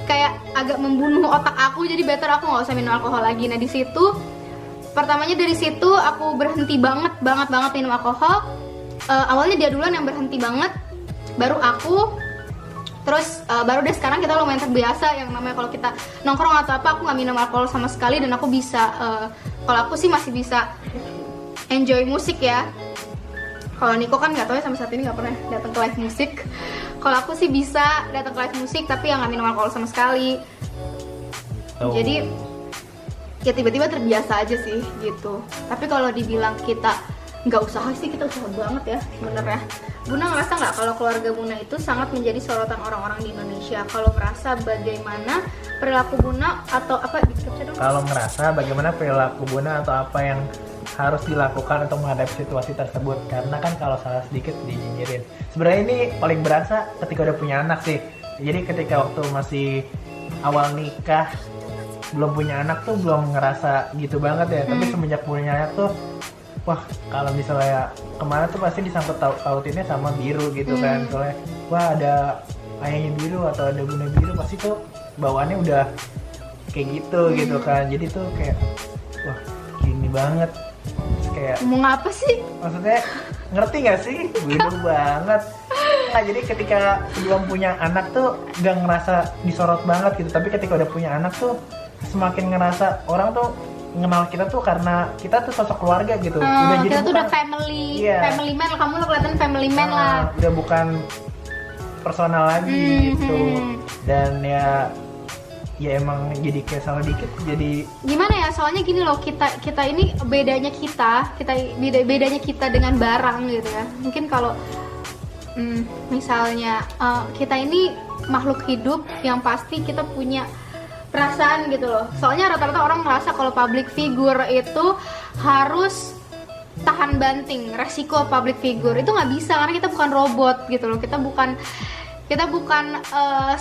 Speaker 3: kayak agak membunuh otak aku. Jadi better aku nggak usah minum alkohol lagi. Nah di situ pertamanya dari situ aku berhenti banget minum alkohol. Awalnya dia duluan yang berhenti banget, baru aku. Terus baru deh sekarang kita lumayan terbiasa yang namanya kalau kita nongkrong atau apa aku nggak minum alkohol sama sekali, dan aku bisa kalau aku sih masih bisa enjoy musik ya. Kalau Niko kan nggak tahu ya, sampai saat ini nggak pernah datang ke live musik. Kalau aku sih bisa datang ke live musik tapi yang nggak minum alkohol sama sekali. Jadi ya tiba-tiba terbiasa aja sih gitu. Tapi kalau dibilang kita nggak usaha sih, kita usaha banget ya sebenarnya. Buna ngerasa nggak kalau keluarga Buna itu sangat menjadi sorotan orang-orang di Indonesia? Kalau merasa bagaimana perilaku Buna atau apa?
Speaker 2: Kalau ngerasa bagaimana perilaku Buna atau apa yang harus dilakukan untuk menghadapi situasi tersebut, karena kan kalau salah sedikit dinyinyirin. Sebenarnya ini paling berasa ketika udah punya anak sih. Jadi ketika waktu masih awal nikah belum punya anak tuh belum ngerasa gitu banget ya. Tapi semenjak punya anak tuh wah, kalau misalnya kemarin tuh pasti disangkut pautinnya sama Biru gitu kan. Soalnya wah ada ayahnya Biru atau ada Bunda Biru, pasti tuh bawaannya udah kayak gitu gitu kan. Jadi tuh kayak wah gini banget. Kayak
Speaker 3: ngomong apa sih?
Speaker 2: Maksudnya ngerti gak sih? Bener banget. Nah jadi ketika belum punya anak tuh gak ngerasa disorot banget gitu. Tapi ketika udah punya anak tuh semakin ngerasa orang tuh mengenal kita tuh karena kita tuh sosok keluarga gitu. Udah jadi
Speaker 3: kita tuh
Speaker 2: bukan,
Speaker 3: udah family,
Speaker 2: iya.
Speaker 3: Family man. Kamu lo kelihatan family man lah.
Speaker 2: Udah bukan personal lagi gitu. Dan ya emang jadi kayak salah dikit jadi
Speaker 3: gimana ya, soalnya gini loh, kita ini bedanya kita dengan barang gitu ya. Mungkin kalau misalnya kita ini makhluk hidup yang pasti kita punya perasaan gitu loh. Soalnya rata-rata orang ngerasa kalau public figure itu harus tahan banting resiko public figure. Itu nggak bisa karena kita bukan robot gitu loh. Kita bukan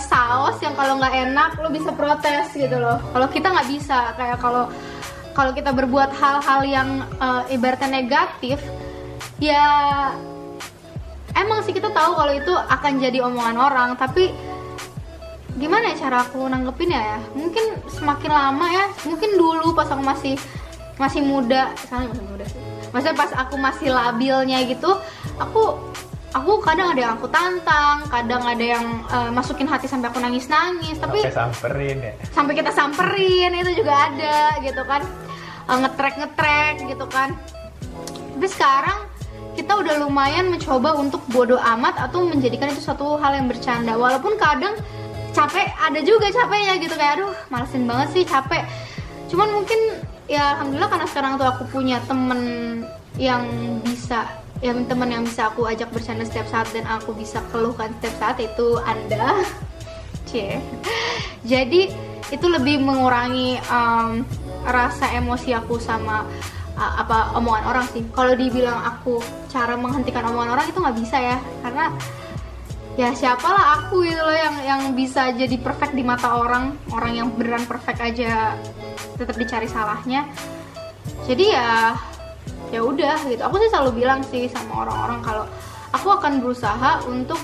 Speaker 3: saus yang kalau nggak enak lo bisa protes gitu loh. Kalau kita nggak bisa, kayak kalau kita berbuat hal-hal yang ibaratnya negatif, ya emang sih kita tahu kalau itu akan jadi omongan orang. Tapi gimana ya cara aku nanggepin ya? Mungkin semakin lama ya, mungkin dulu pas aku masih muda, sekarang masih muda sih. Maksudnya pas aku masih labilnya gitu, aku kadang ada yang aku tantang, kadang ada yang masukin hati sampai aku nangis-nangis. Tapi sampai kita samperin itu juga ada gitu kan, ngetrek gitu kan. Tapi sekarang kita udah lumayan mencoba untuk bodo amat atau menjadikan itu suatu hal yang bercanda. Walaupun kadang capek, ada juga capeknya gitu, kayak aduh malesin banget sih, capek. Cuman mungkin ya alhamdulillah karena sekarang tuh aku punya temen yang bisa aku ajak bercanda setiap saat dan aku bisa keluhkan setiap saat, itu Anda. Jadi itu lebih mengurangi rasa emosi aku sama omongan orang sih. Kalau dibilang aku cara menghentikan omongan orang itu nggak bisa ya, karena ya siapalah aku gitu loh yang bisa jadi perfect di mata orang yang beneran perfect aja tetap dicari salahnya. Jadi ya udah gitu. Aku sih selalu bilang sih sama orang-orang kalau aku akan berusaha untuk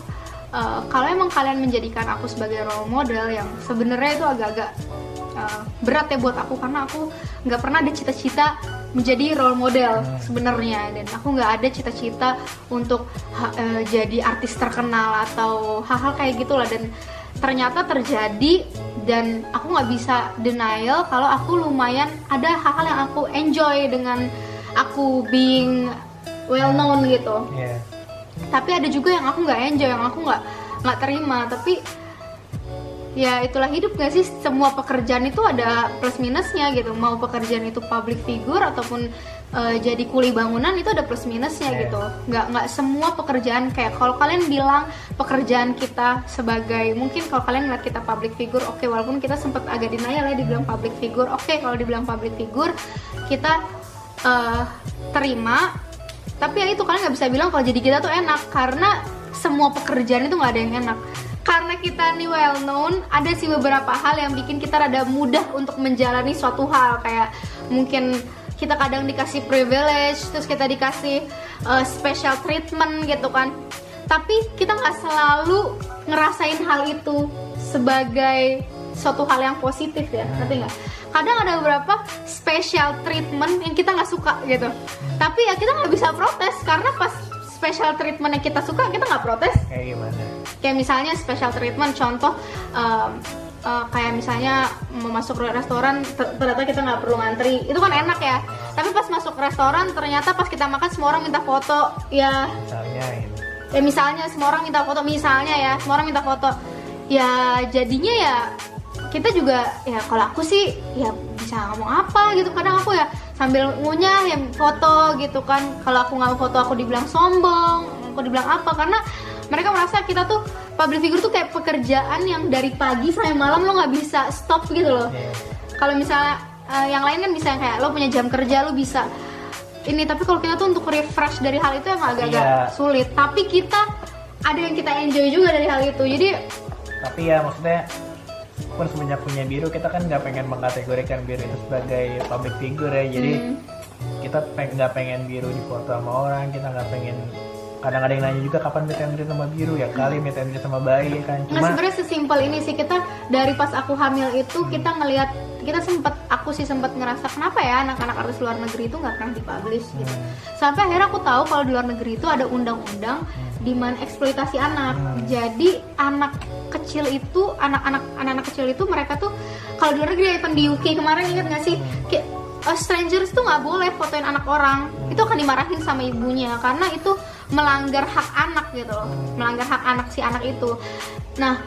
Speaker 3: kalau emang kalian menjadikan aku sebagai role model, yang sebenarnya itu agak-agak berat ya buat aku, karena aku nggak pernah ada cita-cita menjadi role model sebenarnya, dan aku nggak ada cita-cita untuk jadi artis terkenal atau hal-hal kayak gitulah. Dan ternyata terjadi, dan aku nggak bisa denial kalau aku lumayan ada hal-hal yang aku enjoy dengan aku being well known gitu. Tapi ada juga yang aku nggak enjoy, yang aku nggak terima. Tapi ya itulah hidup gak sih, semua pekerjaan itu ada plus minusnya gitu, mau pekerjaan itu public figure ataupun jadi kuli bangunan itu ada plus minusnya gitu. Nggak semua pekerjaan, kayak kalau kalian bilang pekerjaan kita sebagai, mungkin kalau kalian ngeliat kita public figure, oke, walaupun kita sempat agak denial ya dibilang public figure, oke, kalau dibilang public figure kita terima, tapi ya itu kalian nggak bisa bilang kalau jadi kita tuh enak, karena semua pekerjaan itu nggak ada yang enak. Karena kita nih well known, ada sih beberapa hal yang bikin kita rada mudah untuk menjalani suatu hal, kayak mungkin kita kadang dikasih privilege, terus kita dikasih special treatment gitu kan. Tapi kita nggak selalu ngerasain hal itu sebagai suatu hal yang positif ya, ngerti nggak? Kadang ada beberapa special treatment yang kita nggak suka gitu. Tapi ya kita nggak bisa protes, karena pas special treatment yang kita suka, kita nggak protes.
Speaker 2: Kayak gimana?
Speaker 3: Kayak misalnya special treatment, contoh kayak misalnya mau masuk restoran ternyata kita nggak perlu ngantri, itu kan enak ya. Tapi pas masuk restoran ternyata pas kita makan semua orang minta foto, ya
Speaker 2: Misalnya ini.
Speaker 3: ya misalnya semua orang minta foto, misalnya ya semua orang minta foto, ya jadinya ya kita juga ya, kalau aku sih ya bisa ngomong apa gitu, kadang aku ya sambil ngunyah ya foto gitu kan. Kalau aku nggak foto aku dibilang sombong, aku dibilang apa, karena mereka merasa kita tuh public figure tuh kayak pekerjaan yang dari pagi sampai malam lo nggak bisa stop gitu loh. Kalau misalnya yang lain kan bisa kayak lo punya jam kerja, lo bisa ini, tapi kalau kita tuh untuk refresh dari hal itu emang agak-agak sulit. Tapi kita ada yang kita enjoy juga dari hal itu. Jadi
Speaker 2: tapi ya maksudnya pun semenjak punya Biru, kita kan nggak pengen mengkategorikan Biru itu sebagai public figure ya. Jadi kita nggak pengen Biru difoto sama orang, kita nggak pengen. Kadang ada yang nanya juga kapan meet and greet sama Biru, ya kali meet and greet sama Bayi kan.
Speaker 3: nah sebenarnya sesimpel ini sih, kita dari pas aku hamil itu kita ngelihat, aku sih sempat ngerasa kenapa ya anak-anak artis luar negeri itu nggak pernah dipublish gitu. Sampai akhirnya aku tahu kalau di luar negeri itu ada undang-undang di mana eksploitasi anak. Jadi anak kecil itu, anak-anak kecil itu mereka tuh kalau di luar negeri, even di UK kemarin, ingat nggak sih, kayak strangers tuh nggak boleh fotoin anak orang, itu akan dimarahin sama ibunya karena itu melanggar hak anak gitu loh, melanggar hak anak si anak itu. Nah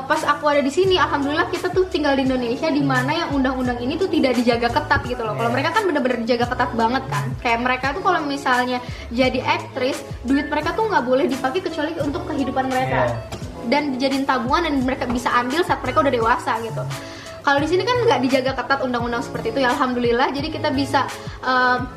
Speaker 3: pas aku ada di sini, alhamdulillah kita tuh tinggal di Indonesia di mana yang undang-undang ini tuh tidak dijaga ketat gitu loh. Kalau mereka kan benar-benar dijaga ketat banget kan. Kayak mereka tuh kalau misalnya jadi aktris, duit mereka tuh nggak boleh dipakai kecuali untuk kehidupan mereka. Dan dijadiin tabungan dan mereka bisa ambil saat mereka udah dewasa gitu. Kalau di sini kan nggak dijaga ketat undang-undang seperti itu ya, alhamdulillah. Jadi kita bisa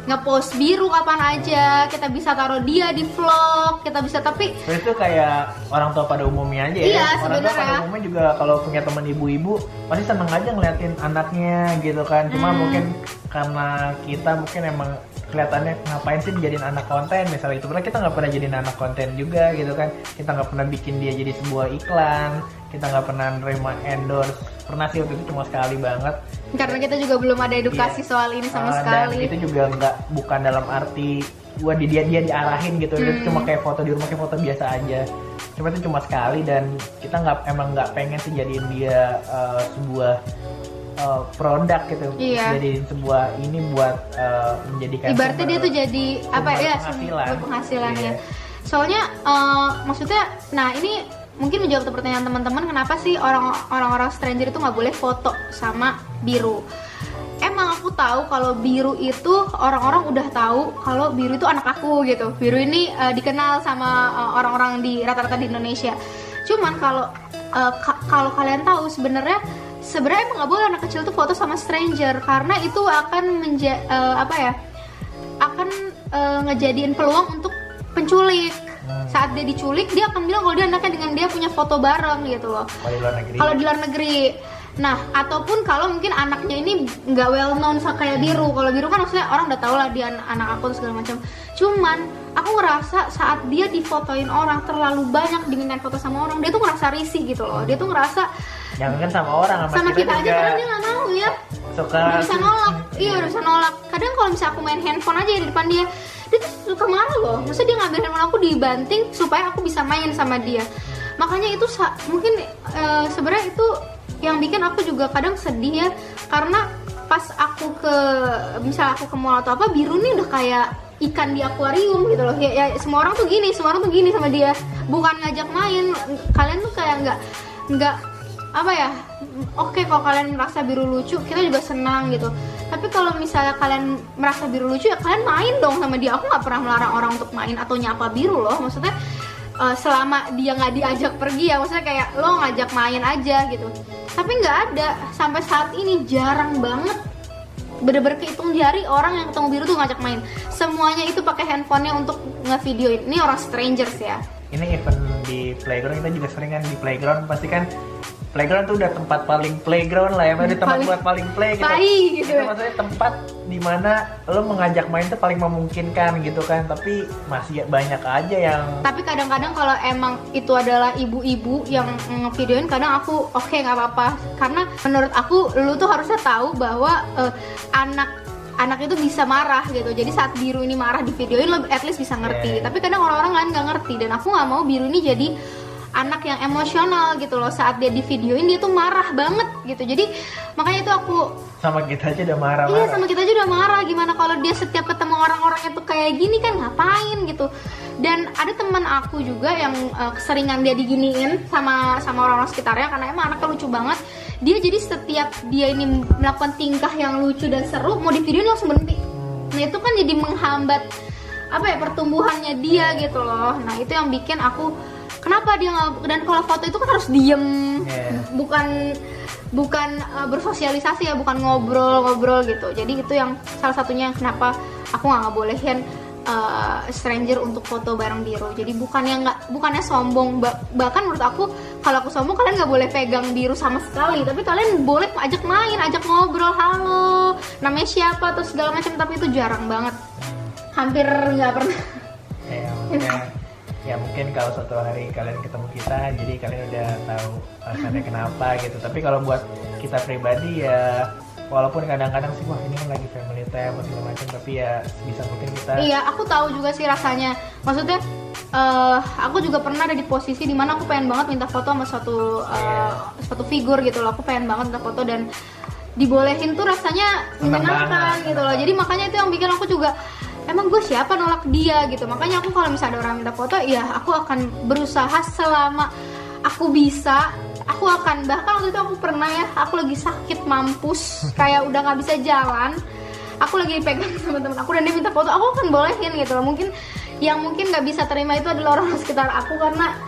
Speaker 3: ngepost Biru kapan aja, kita bisa taruh dia di vlog, kita bisa, tapi
Speaker 2: itu kayak orang tua pada umumnya aja ya.
Speaker 3: Iya,
Speaker 2: orang tua pada umumnya juga kalau punya teman ibu-ibu pasti seneng aja ngeliatin anaknya gitu kan. Cuma mungkin karena kita mungkin emang kelihatannya ngapain sih dijadiin anak konten misalnya itu, padahal kita nggak pernah jadiin anak konten juga gitu kan. Kita nggak pernah bikin dia jadi sebuah iklan, kita nggak pernah nerima endorse. Pernah sih waktu itu cuma sekali banget,
Speaker 3: karena kita juga belum ada edukasi soal ini sama sekali.
Speaker 2: Dan itu juga bukan dalam arti gua dia diarahin gitu. Itu cuma kayak foto di rumah, kayak foto biasa aja. Cuma itu cuma sekali, dan kita emang nggak pengen sih jadiin dia sebuah produk gitu. Jadiin sebuah ini buat menjadikan
Speaker 3: ibaratnya dia tuh jadi apa ya, penghasilannya. Soalnya maksudnya, nah ini mungkin menjawab pertanyaan teman-teman, kenapa sih orang-orang stranger itu nggak boleh foto sama Biru. Emang aku tahu kalau Biru itu, orang-orang udah tahu kalau Biru itu anak aku gitu. Biru ini dikenal sama orang-orang di rata-rata di Indonesia. Cuman kalau kalian tahu sebenarnya emang nggak boleh anak kecil tuh foto sama stranger, karena itu akan ngejadiin peluang untuk penculik. Saat dia diculik, dia akan bilang kalau dia anaknya dengan dia punya foto bareng gitu loh. Kalau di luar negeri. Nah, ataupun kalau mungkin anaknya ini nggak well known kayak Biru. Kalau Biru kan maksudnya orang udah tahu lah dia anak aku segala macam. Cuman aku ngerasa saat dia difotoin orang terlalu banyak, dimintain foto sama orang, dia tuh ngerasa risih gitu loh. Dia tuh ngerasa
Speaker 2: jangan kan sama orang,
Speaker 3: sama kita aja, karena dia nggak mau ya. Udah bisa nolak. Iya, udah bisa nolak. Kadang kalau misalnya aku main handphone aja di depan dia tuh suka marah loh. Maksudnya dia ngambil handphone aku dibanting supaya aku bisa main sama dia. Makanya itu mungkin sebenarnya itu yang bikin aku juga kadang sedih ya, karena pas aku misalnya aku ke mall atau apa, Biru nih udah kayak ikan di akuarium gitu loh. Ya semua orang tuh gini sama dia. Bukan ngajak main. Kalian tuh kayak nggak apa ya, oke kalau kalian merasa biru lucu, kita juga senang gitu. Tapi kalau misalnya kalian merasa biru lucu, ya kalian main dong sama dia. Aku nggak pernah melarang orang untuk main atau nyapa biru loh. Maksudnya selama dia nggak diajak pergi ya, maksudnya kayak lo ngajak main aja gitu. Tapi nggak ada, sampai saat ini jarang banget, bener-bener kehitung jari orang yang ketemu biru tuh ngajak main. Semuanya itu pakai handphonenya untuk ngevideoin. Ini orang strangers ya.
Speaker 2: Ini event di playground, kita juga sering kan di playground, pasti kan playground tuh udah tempat paling playground lah ya, tempat buat paling play gitu.
Speaker 3: Gitu
Speaker 2: itu
Speaker 3: ya.
Speaker 2: maksudnya tempat dimana lo mengajak main tuh paling memungkinkan gitu kan, tapi masih banyak aja yang.
Speaker 3: Tapi kadang-kadang kalau emang itu adalah ibu-ibu yang ngevideoin, kadang aku oke, nggak apa-apa, karena menurut aku lu tuh harusnya tahu bahwa anak itu bisa marah gitu. Jadi saat biru ini marah di videoin, lo at least bisa ngerti. Tapi kadang orang-orang lain nggak ngerti, dan aku nggak mau biru ini jadi anak yang emosional gitu loh. Saat dia di videoin dia tuh marah banget gitu. Jadi makanya itu aku
Speaker 2: Sama kita aja udah marah.
Speaker 3: Iya, sama kita aja udah marah. Gimana kalau dia setiap ketemu orang-orang itu kayak gini, kan ngapain gitu. Dan ada teman aku juga yang keseringan dia diginiin sama orang-orang sekitarnya, karena emang anaknya lucu banget. Dia jadi setiap dia ini melakukan tingkah yang lucu dan seru, mau di videoin langsung berhenti. Nah itu kan jadi menghambat apa ya, pertumbuhannya dia gitu loh. Nah itu yang bikin aku, kenapa dia nggak, dan kalau foto itu kan harus diem, bukan bersosialisasi ya, bukan ngobrol-ngobrol gitu. Jadi itu yang salah satunya yang kenapa aku nggak bolehin stranger untuk foto bareng biru. Jadi bukannya sombong, bahkan menurut aku kalau aku sombong kalian nggak boleh pegang biru sama sekali, tapi kalian boleh ajak main, ajak ngobrol, halo namanya siapa atau segala macam. Tapi itu jarang banget, hampir nggak pernah.
Speaker 2: Ya mungkin kalau suatu hari kalian ketemu kita, jadi kalian udah tahu alasannya kenapa gitu. Tapi kalau buat kita pribadi ya, walaupun kadang-kadang sih wah ini kan lagi family time atau segala macam, tapi ya bisa mungkin kita.
Speaker 3: Iya, aku tahu juga sih rasanya. Maksudnya aku juga pernah ada di posisi dimana aku pengen banget minta foto sama suatu figur gitu loh. Aku pengen banget minta foto dan dibolehin tuh rasanya menyenangkan gitu loh. Jadi makanya itu yang bikin aku juga, emang gue siapa nolak dia gitu. Makanya aku kalau misalnya ada orang minta foto, ya aku akan berusaha selama aku bisa. Aku akan, bahkan waktu itu aku pernah ya, aku lagi sakit mampus, kayak udah nggak bisa jalan, aku lagi pegang sama temen aku dan dia minta foto, aku akan bolehin gitu loh. Mungkin nggak bisa terima itu adalah orang sekitar aku, karena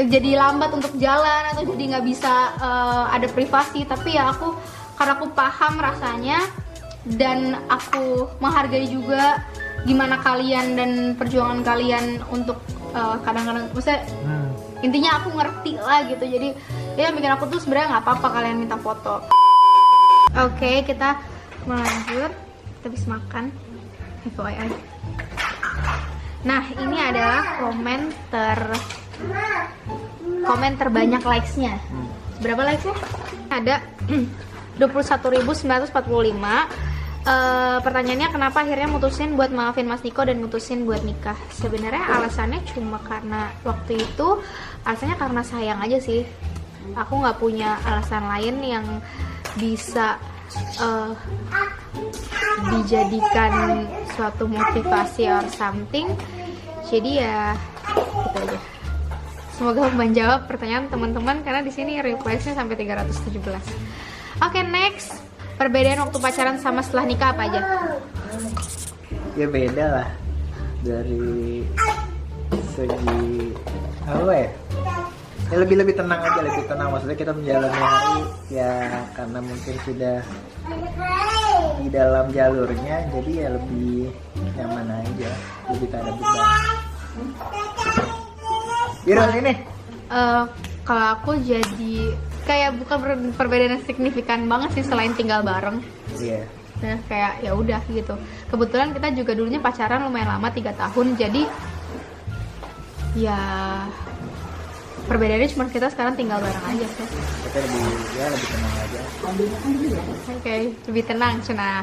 Speaker 3: jadi lambat untuk jalan atau jadi nggak bisa ada privasi. Tapi ya aku, karena aku paham rasanya dan aku menghargai juga gimana kalian dan perjuangan kalian untuk kadang-kadang, maksudnya intinya aku ngerti lah gitu. Jadi ya bikin aku tuh sebenarnya nggak apa-apa kalian minta foto. Oke, kita melanjut, kita habis makan, FYI. Nah ini adalah komen terbanyak likes-nya. Berapa likes-nya? Ada 21.945. Pertanyaannya, kenapa akhirnya mutusin buat maafin Mas Niko dan mutusin buat nikah? Sebenarnya alasannya cuma karena waktu itu, alasannya karena sayang aja sih. Aku nggak punya alasan lain yang bisa dijadikan suatu motivasi or something. Jadi ya gitu aja. Semoga menjawab pertanyaan teman-teman, karena di sini requestnya sampai 317. Oke, next. Perbedaan waktu pacaran sama setelah nikah apa aja?
Speaker 2: Ya beda lah, dari segi apa ya? Ya lebih tenang aja, lebih tenang. Maksudnya kita menjalani hari ya karena mungkin sudah di dalam jalurnya, jadi ya lebih nyaman aja, lebih tak ada beban. Biro ini?
Speaker 3: Kalau aku jadi kayak bukan perbedaan yang signifikan banget sih selain tinggal bareng.
Speaker 2: Iya.
Speaker 3: Nah, kayak ya udah gitu. Kebetulan kita juga dulunya pacaran lumayan lama, 3 tahun. Jadi ya perbedaannya cuma kita sekarang tinggal bareng aja sih.
Speaker 2: Kita lebih tenang aja.
Speaker 3: Oke, lebih tenang, Cuna.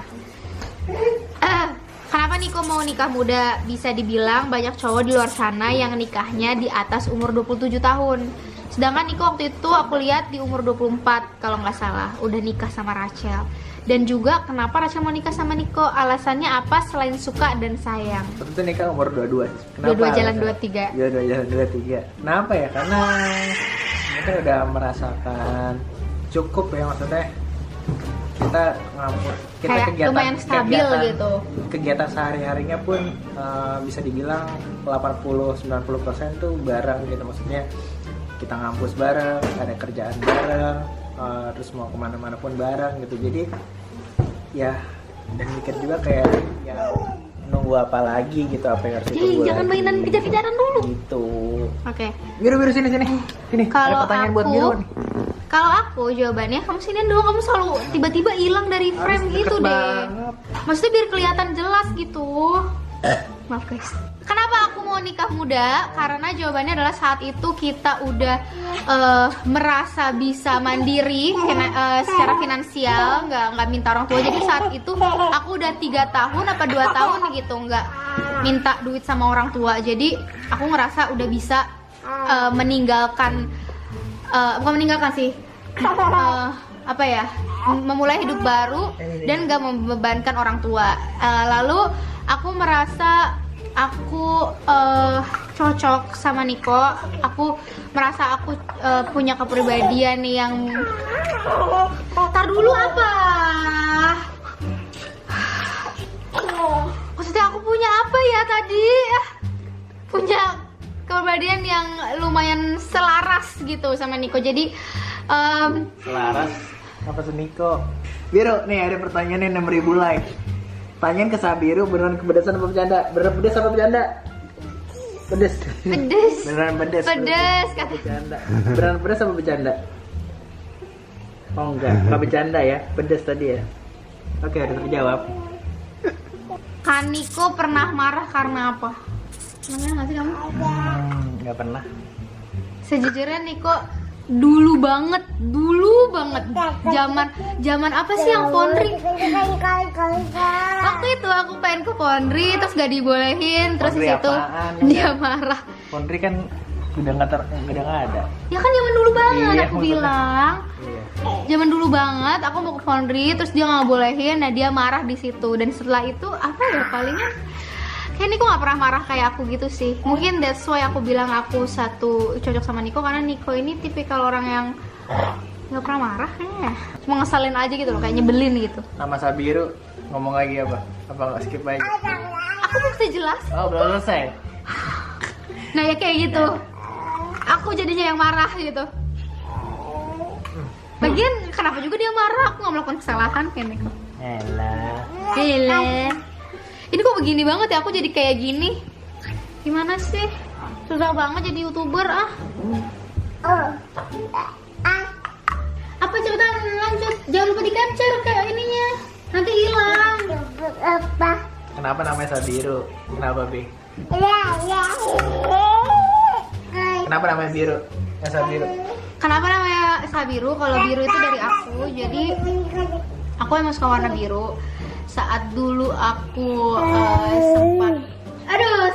Speaker 3: Kenapa Niko mau nikah muda? Bisa dibilang banyak cowok di luar sana yang nikahnya di atas umur 27 tahun. Sedangkan Niko waktu itu aku lihat di umur 24 kalau nggak salah, udah nikah sama Rachel. Dan juga kenapa Rachel mau nikah sama Niko? Alasannya apa selain suka dan sayang?
Speaker 2: Tentu nikah umur 22.
Speaker 3: Kenapa? 22 jalan 23.
Speaker 2: Iya, 22 jalan 23. Kenapa ya? Karena kita udah merasakan cukup ya, maksudnya kita ngampus, kita
Speaker 3: Kayak lumayan stabil gitu.
Speaker 2: Kegiatan sehari-harinya pun bisa dibilang 80-90% tuh bareng gitu, maksudnya kita ngampus bareng, ada kerjaan bareng, terus mau kemana-mana pun bareng gitu. Jadi ya, dan mikir juga kayak ya nunggu apa lagi gitu, apa yang harus ditunggu
Speaker 3: Jangan
Speaker 2: lagi.
Speaker 3: mainan kejar-kejaran dulu.
Speaker 2: Gitu.
Speaker 3: Oke.
Speaker 2: Biru sini. Sini.
Speaker 3: Kalau
Speaker 2: ada pertanyaan buat
Speaker 3: aku-
Speaker 2: Biru nih.
Speaker 3: Kalau aku jawabannya kamu sini dong, kamu selalu tiba-tiba hilang dari frame
Speaker 2: Harus
Speaker 3: gitu
Speaker 2: deket
Speaker 3: deh.
Speaker 2: banget.
Speaker 3: Maksudnya biar kelihatan jelas gitu. Maaf guys. Kenapa aku mau nikah muda? Karena jawabannya adalah saat itu kita udah merasa bisa mandiri secara finansial, nggak minta orang tua. Jadi saat itu aku udah 3 tahun apa 2 tahun gitu nggak minta duit sama orang tua. Jadi aku ngerasa udah bisa bukan meninggalkan sih, apa ya, memulai hidup baru dan gak membebankan orang tua. Lalu aku merasa aku cocok sama Niko. Aku merasa aku punya kepribadian yang tar dulu apa? Maksudnya aku punya apa ya tadi? Punya kepribadian yang lumayan selaras gitu sama Niko. Jadi
Speaker 2: Selaras apa sih Niko? Biru, nih ada pertanyaan yang 6.000 like. Tanyain ke Sabiru, beneran kepedesan apa bercanda? Beneran pedes apa bercanda? Pedes.
Speaker 3: pedes.
Speaker 2: Beneran pedes.
Speaker 3: Pedes
Speaker 2: Apa
Speaker 3: kata.
Speaker 2: bercanda? Beneran pedes apa bercanda? Oh enggak bercanda ya, pedes tadi ya. Oke, udah terjawab.
Speaker 3: Kan Niko pernah marah karena apa? Pernah nggak sih kamu?
Speaker 2: Nggak pernah.
Speaker 3: Sejujurnya Niko dulu banget zaman apa sih yang Pondri? Waktu itu aku pengen ke Pondri terus gak dibolehin, terus
Speaker 2: Pondri
Speaker 3: di situ
Speaker 2: apaan?
Speaker 3: dia marah.
Speaker 2: Pondri kan udah nggak ada.
Speaker 3: Ya kan zaman dulu banget
Speaker 2: Iya,
Speaker 3: aku
Speaker 2: maksudnya.
Speaker 3: bilang.
Speaker 2: Iya.
Speaker 3: Zaman dulu banget aku mau ke Pondri terus dia nggak bolehin, nah dia marah di situ. Dan setelah itu apa ya, palingan kayak Niko nggak pernah marah kayak aku gitu sih. Mungkin that's why aku bilang aku satu cocok sama Niko, karena Niko ini tipikal orang yang nggak pernah marah kayaknya. Cuma ngeselin aja gitu loh, kayak nyebelin gitu.
Speaker 2: Sama Sabiru ngomong lagi apa? Apa nggak skip aja?
Speaker 3: Aku mesti jelas.
Speaker 2: Oh belum selesai.
Speaker 3: Nah ya kayak gitu. Aku jadinya yang marah gitu. Bagian kenapa juga dia marah? Aku nggak melakukan kesalahan kayak Niko.
Speaker 2: Elah.
Speaker 3: Gile. Ini kok begini banget ya, aku jadi kayak gini. Gimana sih? Susah banget jadi YouTuber ah. Apa cepetan lanjut? Jangan lupa di capture kayak ininya. Nanti hilang.
Speaker 2: Kenapa namanya Sabiru? Kenapa Bi? Kenapa namanya Biru? Ya Sabiru.
Speaker 3: Kenapa namanya Sabiru? Kalau biru itu dari aku. Jadi aku emang suka warna biru. Saat dulu aku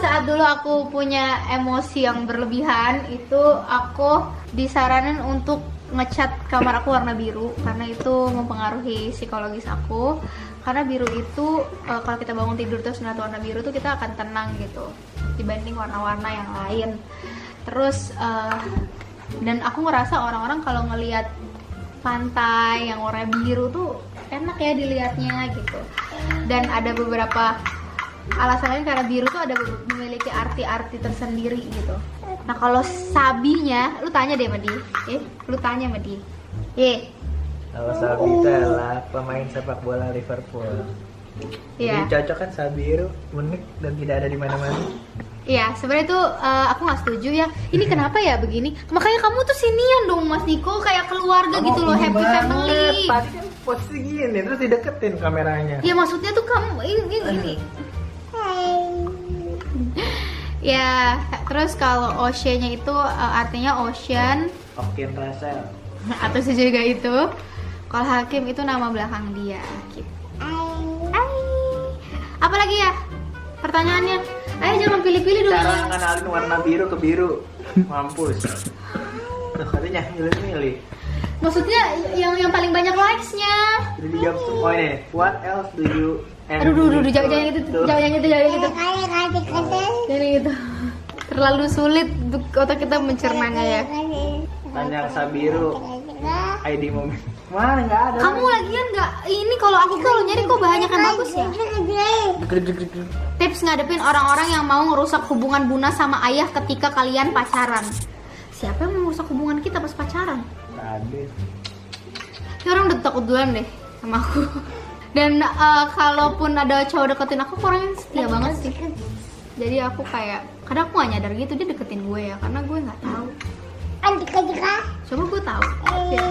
Speaker 3: saat dulu aku punya emosi yang berlebihan, itu aku disaranin untuk ngecat kamar aku warna biru karena itu mempengaruhi psikologis aku. Karena biru itu kalau kita bangun tidur terus ngeliat warna biru tuh kita akan tenang gitu dibanding warna-warna yang lain. Terus dan aku ngerasa orang-orang kalau ngelihat pantai yang warna biru tuh enak ya dilihatnya gitu. Dan ada beberapa alasan lain karena biru tuh ada memiliki arti-arti tersendiri gitu. Nah kalau sabinya, lu tanya deh sama dia, lu tanya sama dia.
Speaker 2: Kalau Sabi itu adalah pemain sepak bola Liverpool.
Speaker 3: Iya.
Speaker 2: Jadi cocok kan Sabiru, unik dan tidak ada di mana-mana.
Speaker 3: Iya, sebenarnya tuh aku nggak setuju ya. Ini kenapa ya begini? Makanya kamu tuh sinian dong Mas Niko, kayak keluarga gitu loh, happy family.
Speaker 2: Tadi kan posisi gini, terus dideketin kameranya.
Speaker 3: Ya maksudnya tuh kamu ini. Ya, terus kalau ocean-nya itu artinya ocean
Speaker 2: Oke, Russell.
Speaker 3: atau sejaga itu. Kalau Hakim itu nama belakang dia. Gitu. Apa lagi ya? Pertanyaannya? Ayo jangan pilih-pilih dulu.
Speaker 2: Cara ngenalin warna biru ke biru. Mampus. Tuh, katanya milih-milih.
Speaker 3: Maksudnya yang paling banyak likes-nya.
Speaker 2: Jadi dijawab semua ini. What else do you
Speaker 3: Aduh, jangan gitu. Jangan gitu. Terlalu sulit untuk otak kita mencernanya ya.
Speaker 2: Panjang Sabiru ID mobil. Mana nggak ada.
Speaker 3: Kamu lagian nggak ini kalau aku kalau nyari kok banyak yang bagus ya. Tips ngadepin orang-orang yang mau ngerusak hubungan Buna sama ayah ketika kalian pacaran. Siapa yang mau ngerusak hubungan kita pas pacaran?
Speaker 2: Nggak ada.
Speaker 3: Ya orang udah takut duluan deh sama aku. Dan kalaupun ada cowok deketin aku orangnya setia banget sih. Jadi aku kayak kadang aku gak nyadar gitu dia deketin gue ya karena gue nggak tahu. Coba gue tahu. Ya.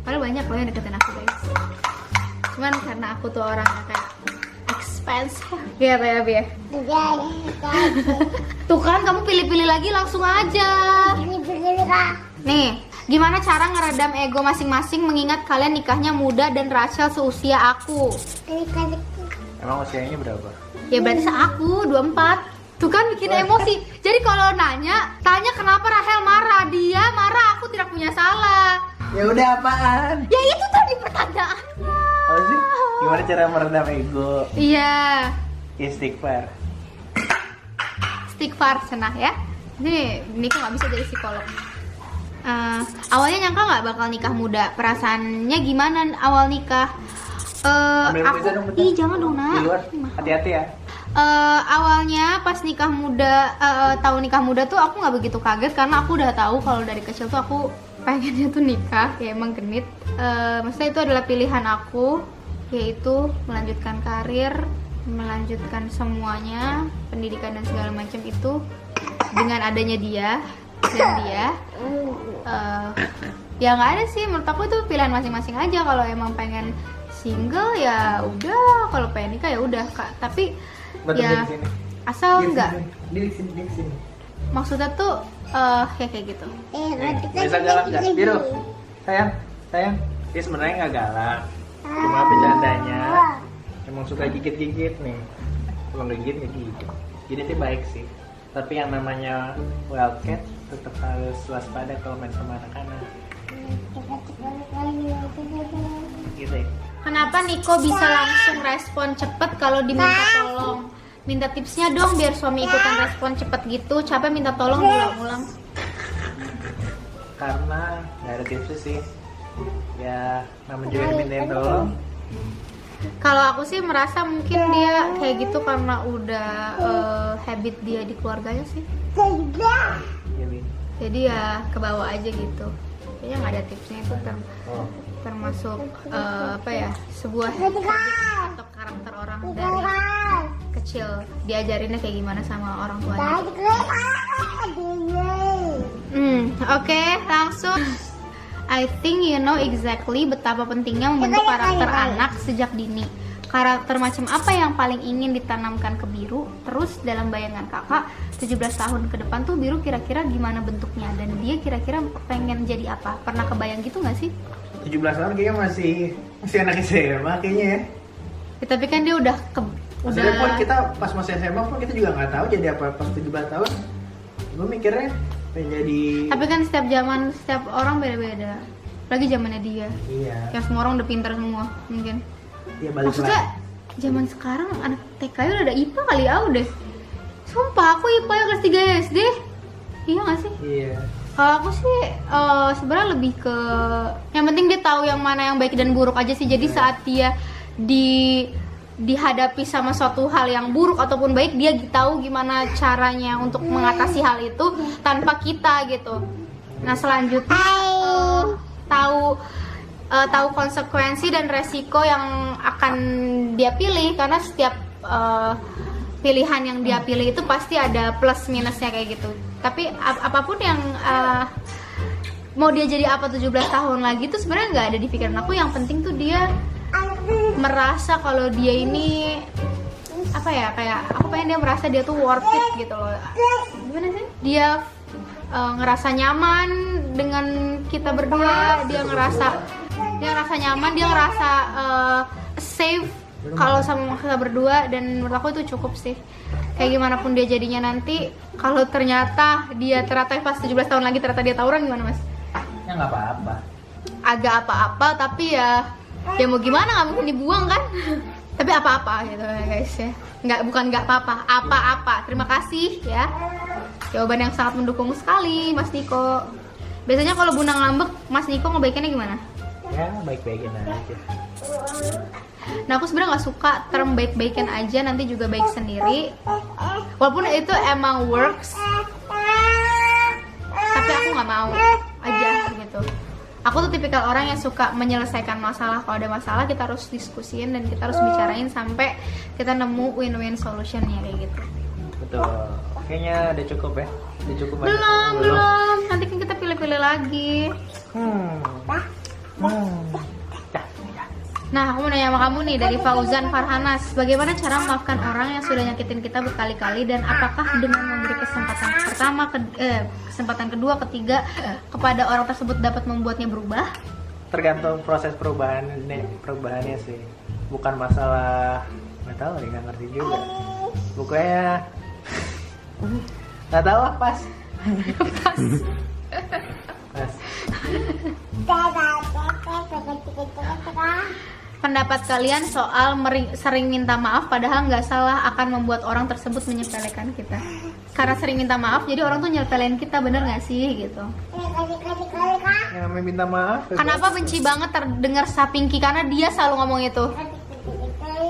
Speaker 3: Padahal banyak loh yang deketin aku guys. Cuman karena aku tuh orangnya kayak expensive. Iya ya Bi ya. Tuh kan kamu pilih-pilih lagi langsung aja. Nih, gimana cara ngeredam ego masing-masing mengingat kalian nikahnya muda dan Rachel seusia aku?
Speaker 2: Emang usianya berapa?
Speaker 3: Ya berarti aku 24. Tuh kan bikin emosi. Jadi kalau nanya, tanya kenapa Rahel marah. Dia marah, aku tidak punya salah.
Speaker 2: Ya udah apaan?
Speaker 3: Ya itu tadi pertanyaannya.
Speaker 2: Apa sih? Gimana cara meredam ego?
Speaker 3: Iya.
Speaker 2: Istighfar.
Speaker 3: Istighfar senah ya. Ini kok nggak bisa jadi psikolog. Awalnya nyangka nggak bakal nikah muda. Perasaannya gimana awal nikah?
Speaker 2: Ambil
Speaker 3: Aku,
Speaker 2: pizza dong, bentar.
Speaker 3: ih jangan dong nak.
Speaker 2: Di luar. Hati-hati ya.
Speaker 3: Awalnya pas nikah muda, tahu nikah muda tuh aku nggak begitu kaget karena aku udah tahu kalau dari kecil tuh aku pengennya tuh nikah, ya emang genit. Maksudnya itu adalah pilihan aku, yaitu melanjutkan karir, melanjutkan semuanya, pendidikan dan segala macam itu dengan adanya dia dan dia. Ya nggak ada sih, menurut aku itu pilihan masing-masing aja. Kalau emang pengen single ya udah, kalau pengen nikah ya udah Kak. Tapi
Speaker 2: Betul,
Speaker 3: ya
Speaker 2: di sini.
Speaker 3: asal enggak
Speaker 2: Di sini.
Speaker 3: maksudnya tuh ya kayak gitu.
Speaker 2: Bisa galak nggak? Biru, sayang. Dia sebenarnya nggak galak, cuma bercandanya. Emang suka gigit-gigit nih. Kalau nggak gigit nggak gigit. Jadi dia baik sih. Tapi yang namanya wildcat tetap harus waspada kalau main sama anak-anak. Gitu ya.
Speaker 3: Kenapa Niko bisa langsung respon cepet kalau diminta tolong? Minta tipsnya dong biar suami ikutan respon cepet gitu. Capek minta tolong ulang-ulang.
Speaker 2: Karena nggak ada tipsnya sih. Ya namanya juga dimintain tolong.
Speaker 3: Kalau aku sih merasa mungkin dia kayak gitu karena udah habit dia di keluarganya sih. Jadi ya ke bawah aja gitu. Kayaknya nggak ada tipsnya itu termasuk apa ya, sebuah habit atau karakter orang dari kecil diajarinnya kayak gimana sama orang tuanya. Oke, langsung. I think you know exactly betapa pentingnya membentuk karakter anak sejak dini. Karakter macam apa yang paling ingin ditanamkan ke Biru? Terus dalam bayangan kakak 17 tahun ke depan tuh Biru kira-kira gimana bentuknya? Dan dia kira-kira pengen jadi apa? Pernah kebayang gitu gak sih?
Speaker 2: 17 tahun kayaknya masih anak SMA kayaknya ya.
Speaker 3: Tapi kan dia udah
Speaker 2: Maksudnya pun kita pas masih SMA pun kita juga nggak tahu jadi apa pas 17 tahun. Gue mikirnya pengen jadi.
Speaker 3: Tapi kan setiap zaman, setiap orang beda-beda. Lagi zamannya dia.
Speaker 2: Iya.
Speaker 3: Yang semua orang udah pintar semua mungkin.
Speaker 2: Iya balik
Speaker 3: Maksudnya
Speaker 2: lagi.
Speaker 3: zaman sekarang anak TK udah ada IPA kali ya udah. Sumpah aku IPA ya kelas 3 SD. Iya gak sih?
Speaker 2: Iya.
Speaker 3: Kalau aku sih sebenarnya lebih ke yang penting dia tahu yang mana yang baik dan buruk aja sih. Jadi saat dia dihadapi sama suatu hal yang buruk ataupun baik, dia tahu gimana caranya untuk mengatasi hal itu tanpa kita gitu. Nah selanjutnya tahu konsekuensi dan resiko yang akan dia pilih, karena setiap pilihan yang dia pilih itu pasti ada plus minusnya kayak gitu. Tapi apapun yang mau dia jadi apa 17 tahun lagi tuh sebenarnya nggak ada di pikiran aku. Yang penting tuh dia merasa kalau dia ini apa ya, kayak aku pengen dia merasa dia tuh worth it gitu loh. Gimana sih? Dia ngerasa nyaman dengan kita berdua, dia ngerasa nyaman, dia ngerasa safe kalau sama kita berdua, dan menurut aku itu cukup sih. Kayak gimana pun dia jadinya nanti, kalau ternyata pas 17 tahun lagi ternyata dia tawuran gimana mas?
Speaker 2: Ya nggak apa-apa.
Speaker 3: Agak apa-apa tapi ya mau gimana, nggak mungkin dibuang kan? Tapi apa-apa gitu ya guys ya. Bukan nggak apa-apa, apa-apa. Terima kasih ya. Jawaban yang sangat mendukung sekali, Mas Niko. Biasanya kalau Bunda ngambek, Mas Niko ngebaikinnya gimana?
Speaker 2: Ya baik-baikin aja.
Speaker 3: Nah aku sebenarnya nggak suka term baik-baikin aja, nanti juga baik sendiri. Walaupun itu emang works, tapi aku nggak mau aja gitu. Aku tuh tipikal orang yang suka menyelesaikan masalah. Kalau ada masalah kita harus diskusiin dan kita harus bicarain sampai kita nemu win-win solutionnya kayak gitu.
Speaker 2: Betul. Kayaknya udah cukup ya. Udah cukup.
Speaker 3: Belum. Nanti kan kita pilih-pilih lagi. Nah, aku mau nanya sama kamu nih dari Fauzan Farhanas. Bagaimana cara memaafkan orang yang sudah nyakitin kita berkali-kali dan apakah dengan memberi kesempatan pertama, kesempatan kedua, ketiga kepada orang tersebut dapat membuatnya berubah?
Speaker 2: Tergantung proses perubahannya sih. Bukan masalah nggak tahu, nggak ngerti juga. Pokoknya nggak tahu lah, pas.
Speaker 3: Pendapat kalian soal sering minta maaf padahal nggak salah akan membuat orang tersebut menyepelekan kita. Karena sering minta maaf jadi orang tuh nyepelein kita, bener nggak sih gitu?
Speaker 2: Yang namanya minta maaf.
Speaker 3: Kenapa benci banget terdengar Sapinki karena dia selalu ngomong itu.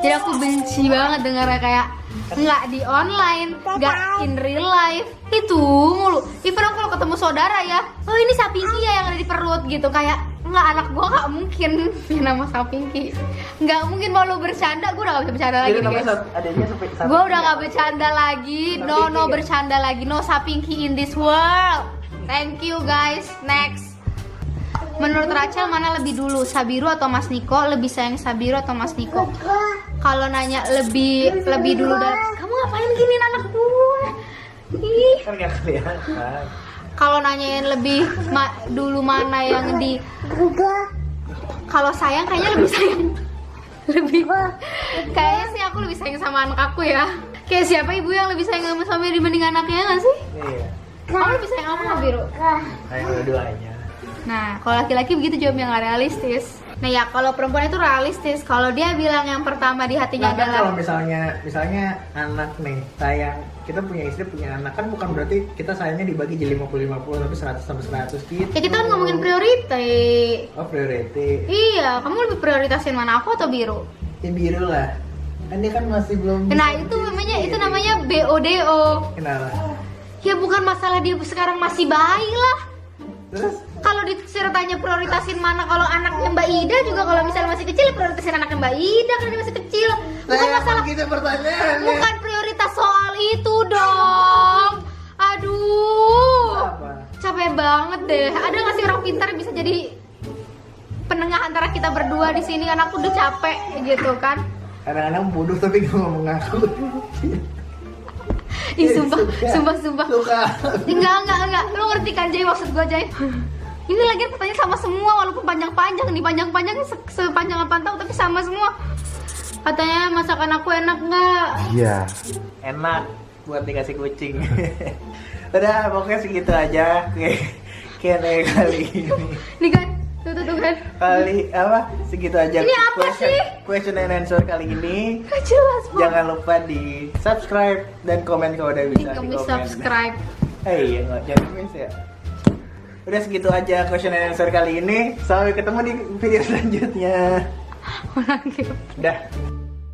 Speaker 3: Jadi aku benci banget dengarnya, kayak nggak di online, nggak in real life, itu mulu. Even aku kalau ketemu saudara ya, oh ini Sapinki ya yang ada di perut gitu, kayak nggak, anak gua nggak mungkin yang nama Sapinki, nggak mungkin. Mau lu bercanda, gua udah nggak bisa bercanda lagi guys. Gua udah nggak bercanda lagi, no bercanda lagi, no Sapinki in this world. Thank you guys. Next. Menurut Rachel mana lebih dulu, Sabiru atau Mas Niko? Lebih sayang Sabiru atau Mas Niko? Kalau nanya lebih dulu kamu ngapain giniin anak gue? Ih.
Speaker 2: Kan nggak kelihatan.
Speaker 3: Kalau nanyain lebih dulu mana yang di, kalau sayang kayaknya lebih sayang, kayaknya sih aku lebih sayang sama anak aku ya. Kayak siapa ibu yang lebih sayang sama suami dibanding anaknya nggak sih?
Speaker 2: Iya.
Speaker 3: Kamu lebih sayang apa nggak, Biru?
Speaker 2: Kayak dua-duanya.
Speaker 3: Nah, kalau laki-laki begitu jawab yang nggak realistis. Nah ya, kalau perempuan itu realistis. Kalau dia bilang yang pertama di hatinya
Speaker 2: Nah, kan
Speaker 3: adalah,
Speaker 2: kalau misalnya anak nih sayang, kita punya istri punya anak, kan bukan berarti kita sayangnya dibagi jadi 50-50 tapi 100 sampai 100 gitu.
Speaker 3: ya kita kan ngomongin priority.
Speaker 2: Oh, priority.
Speaker 3: Iya, kamu lebih prioritasin mana, aku atau Biru?
Speaker 2: Ya biru lah. Kan dia kan masih belum.
Speaker 3: Nah itu namanya BODO.
Speaker 2: Kenapa?
Speaker 3: Ya bukan masalah dia sekarang masih bayi lah.
Speaker 2: Terus?
Speaker 3: Kalau disuruh tanya prioritasin mana, kalau anaknya Mbak Ida juga kalau misalnya masih kecil, prioritasin anaknya Mbak Ida karena dia masih kecil. Bukan masalah
Speaker 2: gitu pertanyaannya.
Speaker 3: bukan prioritas soal itu dong. Aduh,
Speaker 2: Apa?
Speaker 3: capek banget deh. Ada nggak sih orang pintar yang bisa jadi penengah antara kita berdua di sini? Kan aku udah capek gitu kan.
Speaker 2: Kadang-kadang bodoh tapi gak mau mengaku.
Speaker 3: Ih, sumpah.
Speaker 2: Suka.
Speaker 3: Enggak. Lu ngerti kan Jay maksud gua, Jay? Ini lagi pertanyaan sama semua walaupun panjang-panjang nih, panjang-panjangnya sepanjang apaan tahu tapi sama semua. Katanya masakan aku enak nggak?
Speaker 1: Iya.
Speaker 2: Enak buat dikasih kucing. Udah, pokoknya segitu aja. Kayak kali ini.
Speaker 3: Nih kan, tuh kan.
Speaker 2: Segitu aja.
Speaker 3: Ini apa sih?
Speaker 2: Question and answer kali ini.
Speaker 3: Gak jelas banget.
Speaker 2: Jangan lupa di subscribe dan komen kalau udah bisa.
Speaker 3: Kami
Speaker 2: di komen.
Speaker 3: subscribe.
Speaker 2: Iya, nggak jangan miss ya. Udah segitu aja question and answer kali ini. Sampai ketemu di video selanjutnya.
Speaker 3: Orang gitu.
Speaker 2: Udah.